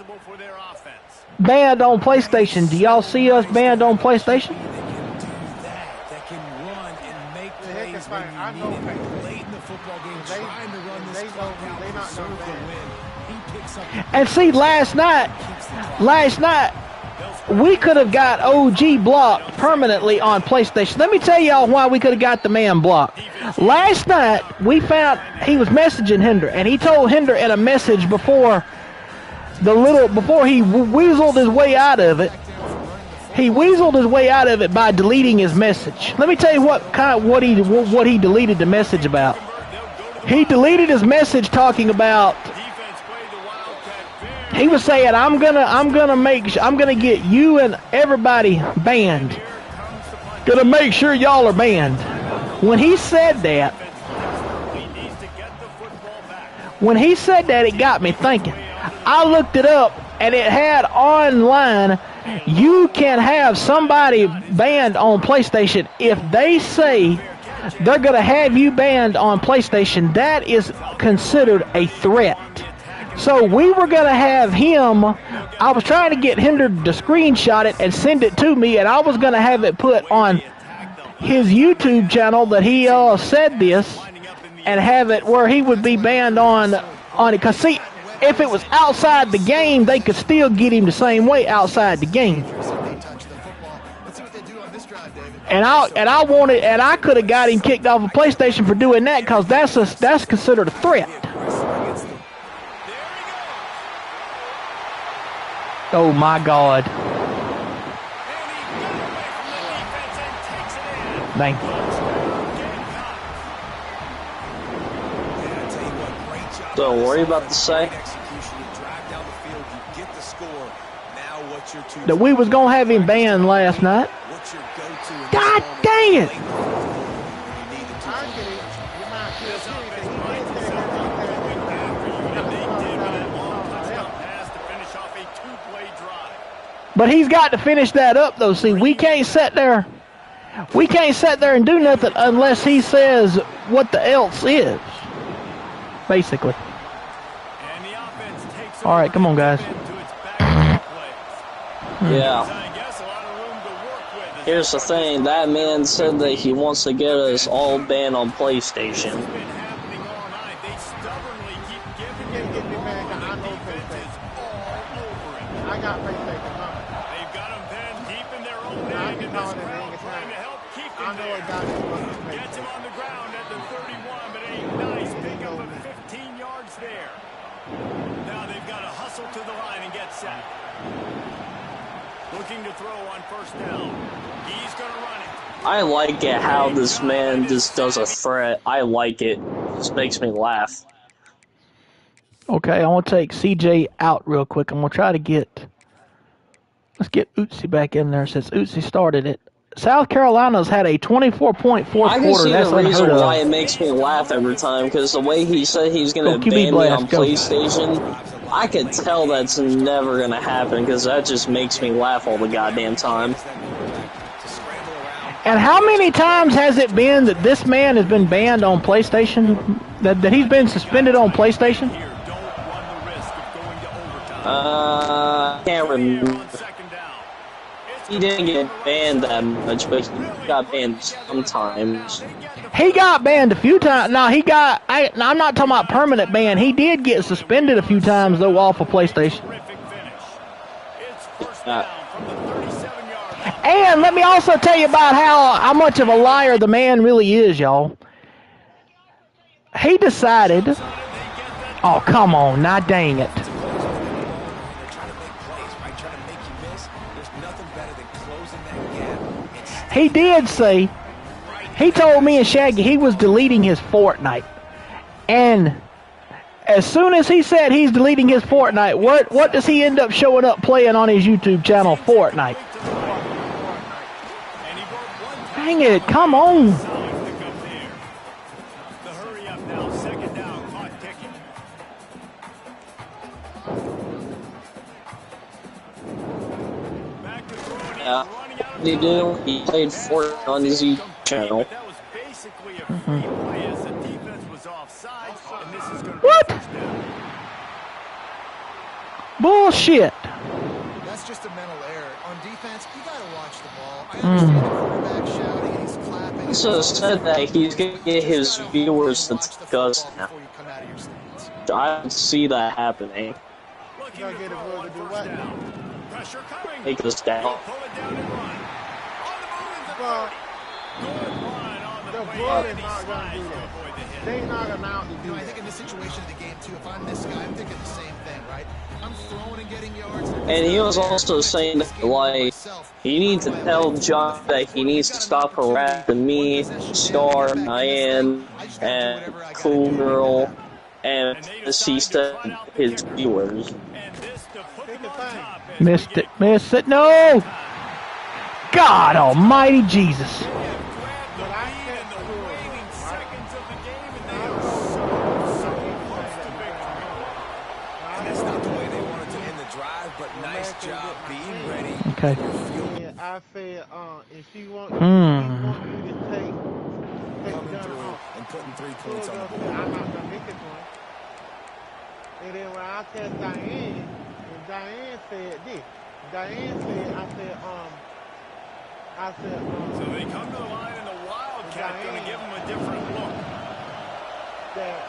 banned on PlayStation. Do y'all see us banned on PlayStation? That can run and make plays when you need it. Late in the football game, trying to run this clock out, preserve the win. He picks up. And see, last night, we could have got OG blocked permanently on PlayStation. Let me tell y'all why we could have got the man blocked. Last night, we found he was messaging Hinder, and he told Hinder in a message before he weaseled his way out of it. He weaseled his way out of it by deleting his message. Let me tell you what he deleted the message about. He deleted his message talking about. He was saying, I'm gonna get you and everybody banned. Gonna make sure y'all are banned. When he said that, it got me thinking. I looked it up, and it had online, you can have somebody banned on PlayStation if they say they're going to have you banned on PlayStation. That is considered a threat. So we were going to have him, I was trying to get Hinder to screenshot it and send it to me, and I was going to have it put on his YouTube channel that he said this, and have it where he would be banned on it. Because see, if it was outside the game, they could still get him the same way outside the game. And I could have got him kicked off of PlayStation for doing that, because that's considered a threat. Oh my God! Thank you. Don't worry about the sack. That we was gonna have him banned last night. God dang it! But he's got to finish that up, though. See, we can't sit there and do nothing unless he says what the else is. Basically. All right, come on, guys. Yeah. Here's the thing. That man said that he wants to get us all banned on PlayStation. I got PlayStation. They've got them pinned deep in their own end in this crowd, trying to help keep them there. Gets him on the ground at the 31, but ain't nice. Pick up a 50. 15 yards there. Now they've got to hustle to the line and get set. Looking to throw on first down. He's going to run it. I like it how this man just does a threat. I like it. It just makes me laugh. Okay, I want to take CJ out real quick. I'm going to try to let's get Uzi back in there since Uzi started it. South Carolina's had a 24-point fourth I can quarter. see That's the reason unheard of. why it makes me laugh every time, because the way he said he's going to QB ban me blast, on go. PlayStation, I could tell that's never going to happen, because that just makes me laugh all the goddamn time. And how many times has it been that this man has been banned on PlayStation? That he's been suspended on PlayStation? I can't remember. He didn't get banned that much, but he got banned sometimes. He got banned a few times. No, I'm not talking about permanent ban. He did get suspended a few times, though, off of PlayStation. And let me also tell you about how much of a liar the man really is, y'all. He decided... Oh, come on. Now, dang it. He did say, he told me and Shaggy he was deleting his Fortnite. And as soon as he said he's deleting his Fortnite, what does he end up showing up playing on his YouTube channel? Fortnite. Dang it, come on. Yeah. He did. He played Fortnite on his YouTube channel. What? Bullshit. That's just a mental error. On defense, you gotta watch the ball. I understand the quarterback shouting and he's clapping. He so said that he's gonna get his viewers to discuss now. I don't see that happening. Take us down. Well, the board is not going to do that. They're not allowed to do that. I think in this situation of the game, too, if I'm this guy, I'm thinking the same thing, right? I'm throwing and getting yards. And he was also saying that, like, you need to tell John that he needs to stop harassing me, Star, Diane, and Cool Girl, and assist his viewers. Missed it, no! God almighty Jesus. Okay. Yeah, I said, if you want you to take Gunner off and putting 3 points on the board. I'm not gonna make it one. And then when I test Diane, and Diane said this. Diane said, so they come to the line and the Wildcat going to give them a different look. That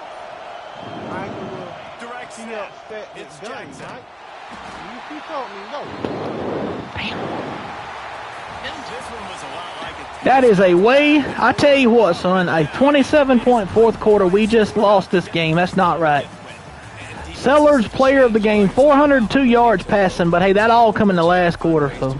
Michael will direct snap. It's Jackson. Right? You told me no. That is a way, I tell you what, son, a 27-point fourth quarter, we just lost this game. That's not right. Sellers, player of the game, 402 yards passing, but hey, that all come in the last quarter, so.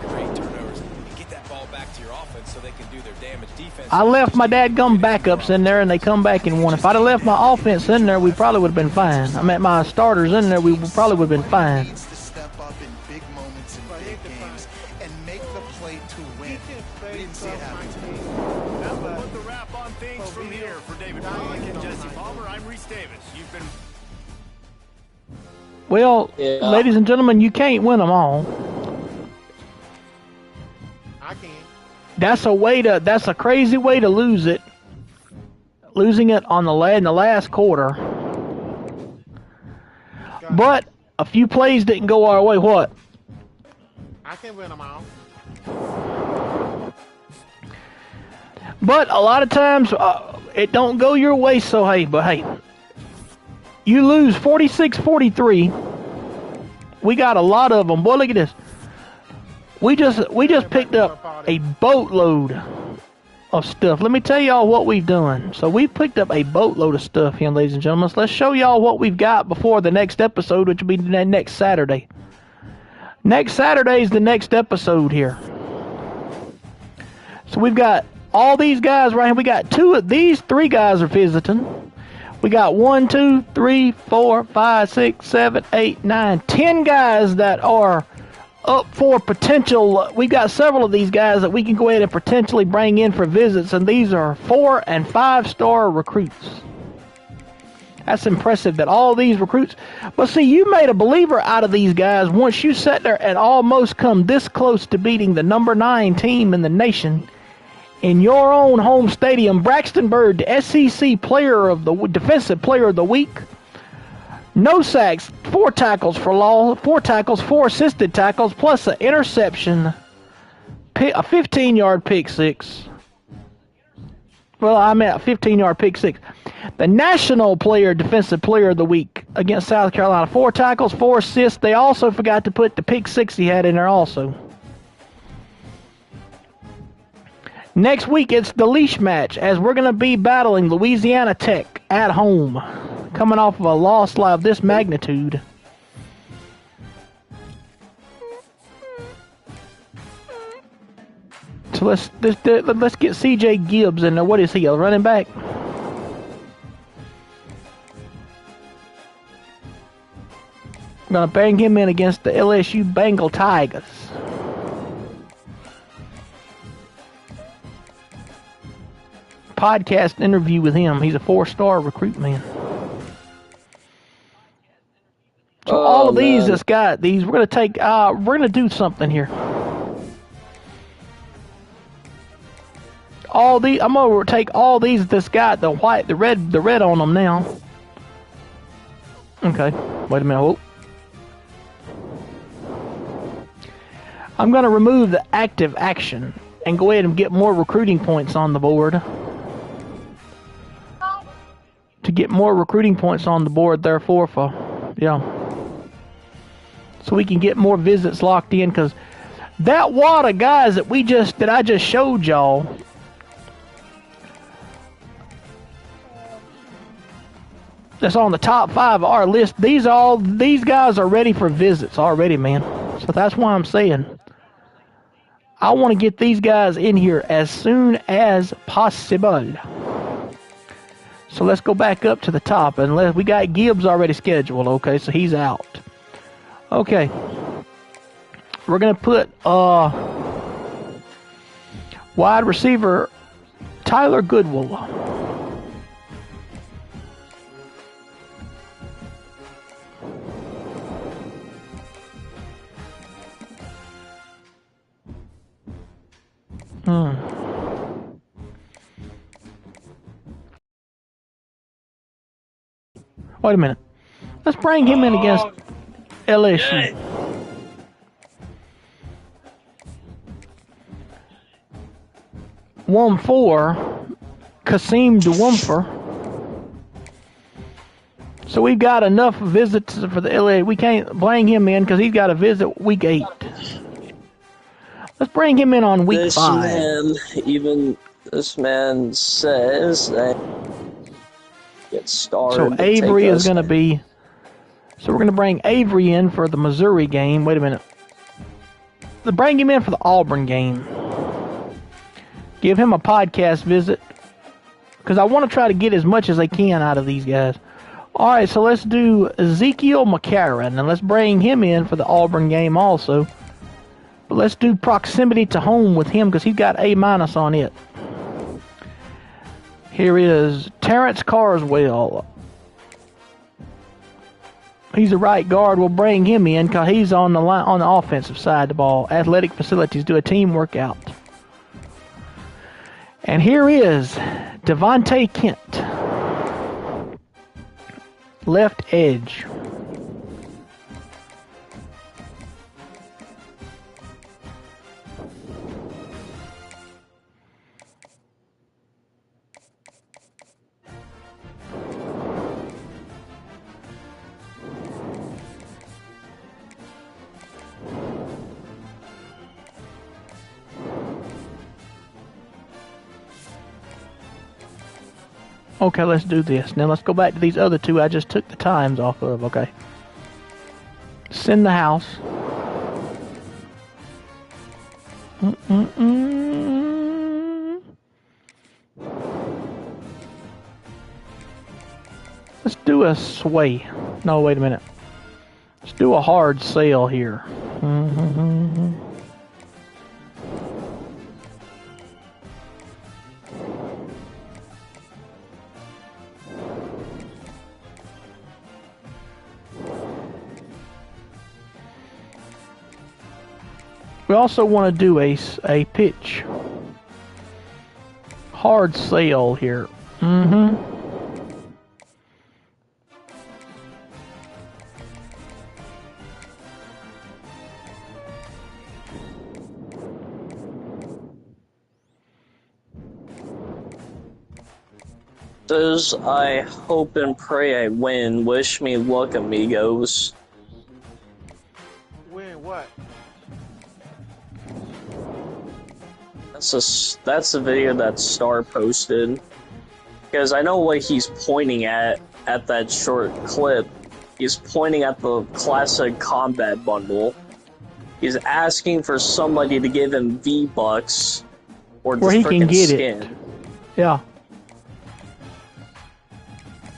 I left my dadgum backups in there, and they come back and won. If I'd have left my offense in there, we probably would have been fine. I meant my starters in there, we probably would have been fine. Step up in big moments in big games and make the play to win. We didn't see it happen today. That will put the wrap on things from here. For David Pollack and Jesse Palmer, I'm Reese Davis. You've been... Well, ladies and gentlemen, you can't win them all. I can. That's a crazy way to lose it. Losing it on in the last quarter. But a few plays didn't go our way. What? I can win them all. But a lot of times it don't go your way. So hey, you lose 46-43. We got a lot of them. Boy, look at this. We just picked up a boatload of stuff. Let me tell y'all what we've done. So we picked up a boatload of stuff here, ladies and gentlemen. So let's show y'all what we've got before the next episode, which will be next Saturday. Next Saturday is the next episode here. So we've got all these guys right here. We got two of these. 3 guys are visiting. We got 1, 2, 3, 4, 5, 6, 7, 8, 9, 10 guys that are up for potential. We've got several of these guys that we can go ahead and potentially bring in for visits, and these are 4- and 5-star recruits. That's impressive that all these recruits. But see, you made a believer out of these guys once you sat there and almost come this close to beating the number 9 team in the nation in your own home stadium. Braxton Bird, the SEC Defensive Player of the Week. No sacks, 4 tackles for loss, 4 tackles, 4 assisted tackles, plus an interception, a 15-yard pick six. Well, I meant a 15-yard pick six. The National Defensive Player of the Week against South Carolina. 4 tackles, 4 assists. They also forgot to put the pick six he had in there also. Next week, it's the leash match, as we're going to be battling Louisiana Tech at home, coming off of a loss of this magnitude. So let's get C.J. Gibbs in there. What is he, a running back? I'm going to bang him in against the LSU Bengal Tigers. Podcast interview with him. He's a 4-star recruit, man. So all of these that's got these, we're gonna do something here. All these, I'm gonna take all these that's got the white, the red on them now. Okay, wait a minute. Whoa. I'm gonna remove the active action and go ahead and get more recruiting points on the board. To get more recruiting points on the board, therefore, so we can get more visits locked in, because that wad of guys that I just showed y'all, that's on the top 5 of our list. These guys are ready for visits already, man. So that's why I'm saying I want to get these guys in here as soon as possible. So let's go back up to the top, and we got Gibbs already scheduled. Okay, so he's out. Okay, we're gonna put wide receiver Tyler Goodwill. Wait a minute. Let's bring him in against LSU. 1-4, Kasim Duwumfer. So we've got enough visits for the LA. We can't bring him in because he's got a visit week 8. Let's bring him in on week 5. This man says that get started. So Avery is going to be. So we're going to bring Avery in for the Missouri game. Wait a minute. Bring him in for the Auburn game. Give him a podcast visit, because I want to try to get as much as I can out of these guys. All right, so let's do Ezekiel McCarron, and let's bring him in for the Auburn game also. But let's do proximity to home with him, because he's got A- on it. Here is Terrence Carswell. He's a right guard. We'll bring him in because he's on the line, on the offensive side of the ball. Athletic facilities, do a team workout. And here is Devontae Kent, left edge. Okay, let's do this. Now let's go back to these other two I just took the times off of. Okay. Send the house. Let's do a sway. No, wait a minute. Let's do a hard sale here. We also want to do a pitch. Hard sale here. Says, I hope and pray I win. Wish me luck, amigos. Win what? That's the video that Star posted. Because I know what he's pointing at that short clip. He's pointing at the classic combat bundle. He's asking for somebody to give him V-Bucks or the where he can get skin. it. Yeah.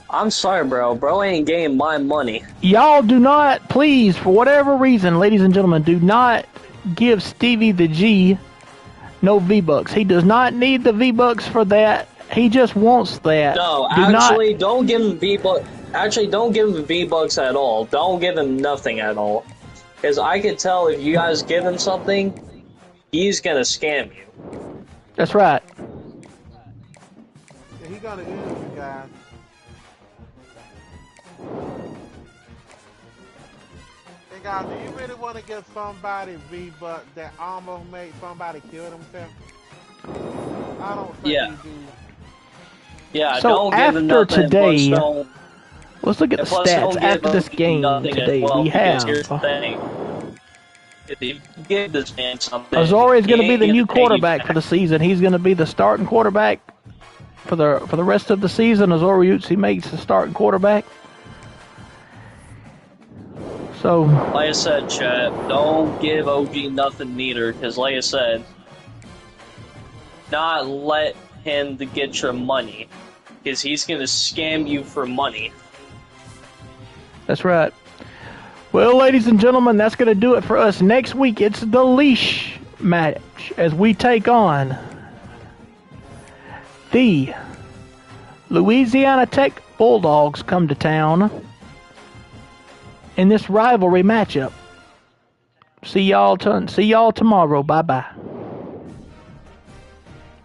I'm sorry, bro. Bro ain't getting my money. Y'all do not, please, for whatever reason, ladies and gentlemen, do not give Stevie the G no V-Bucks. He does not need the V-Bucks for that. He just wants that. No, actually, don't give him V-Bucks. Actually, don't give him V-Bucks at all. Don't give him nothing at all. Because I can tell if you guys give him something, he's gonna scam you. That's right. Yeah, he gonna use you guys. Hey guys, do you really want to give somebody V-Bucks that almost made somebody kill themselves? I don't think you do. Yeah, so don't give him after nothing. today, Don't, let's look at the stats after this game today. well, we have. Here's the thing. If you give this man something, Azori is going to be the new gonna pay you quarterback for the season. He's going to be the starting quarterback for the rest of the season. Azori Utsi makes the starting quarterback. So, like I said, chat, don't give OG nothing neither, because like I said, not let him to get your money, because he's going to scam you for money. That's right. Well, ladies and gentlemen, that's going to do it for us. Next week, it's the leash match as we take on the Louisiana Tech Bulldogs come to town in this rivalry matchup. See y'all tomorrow. Bye-bye.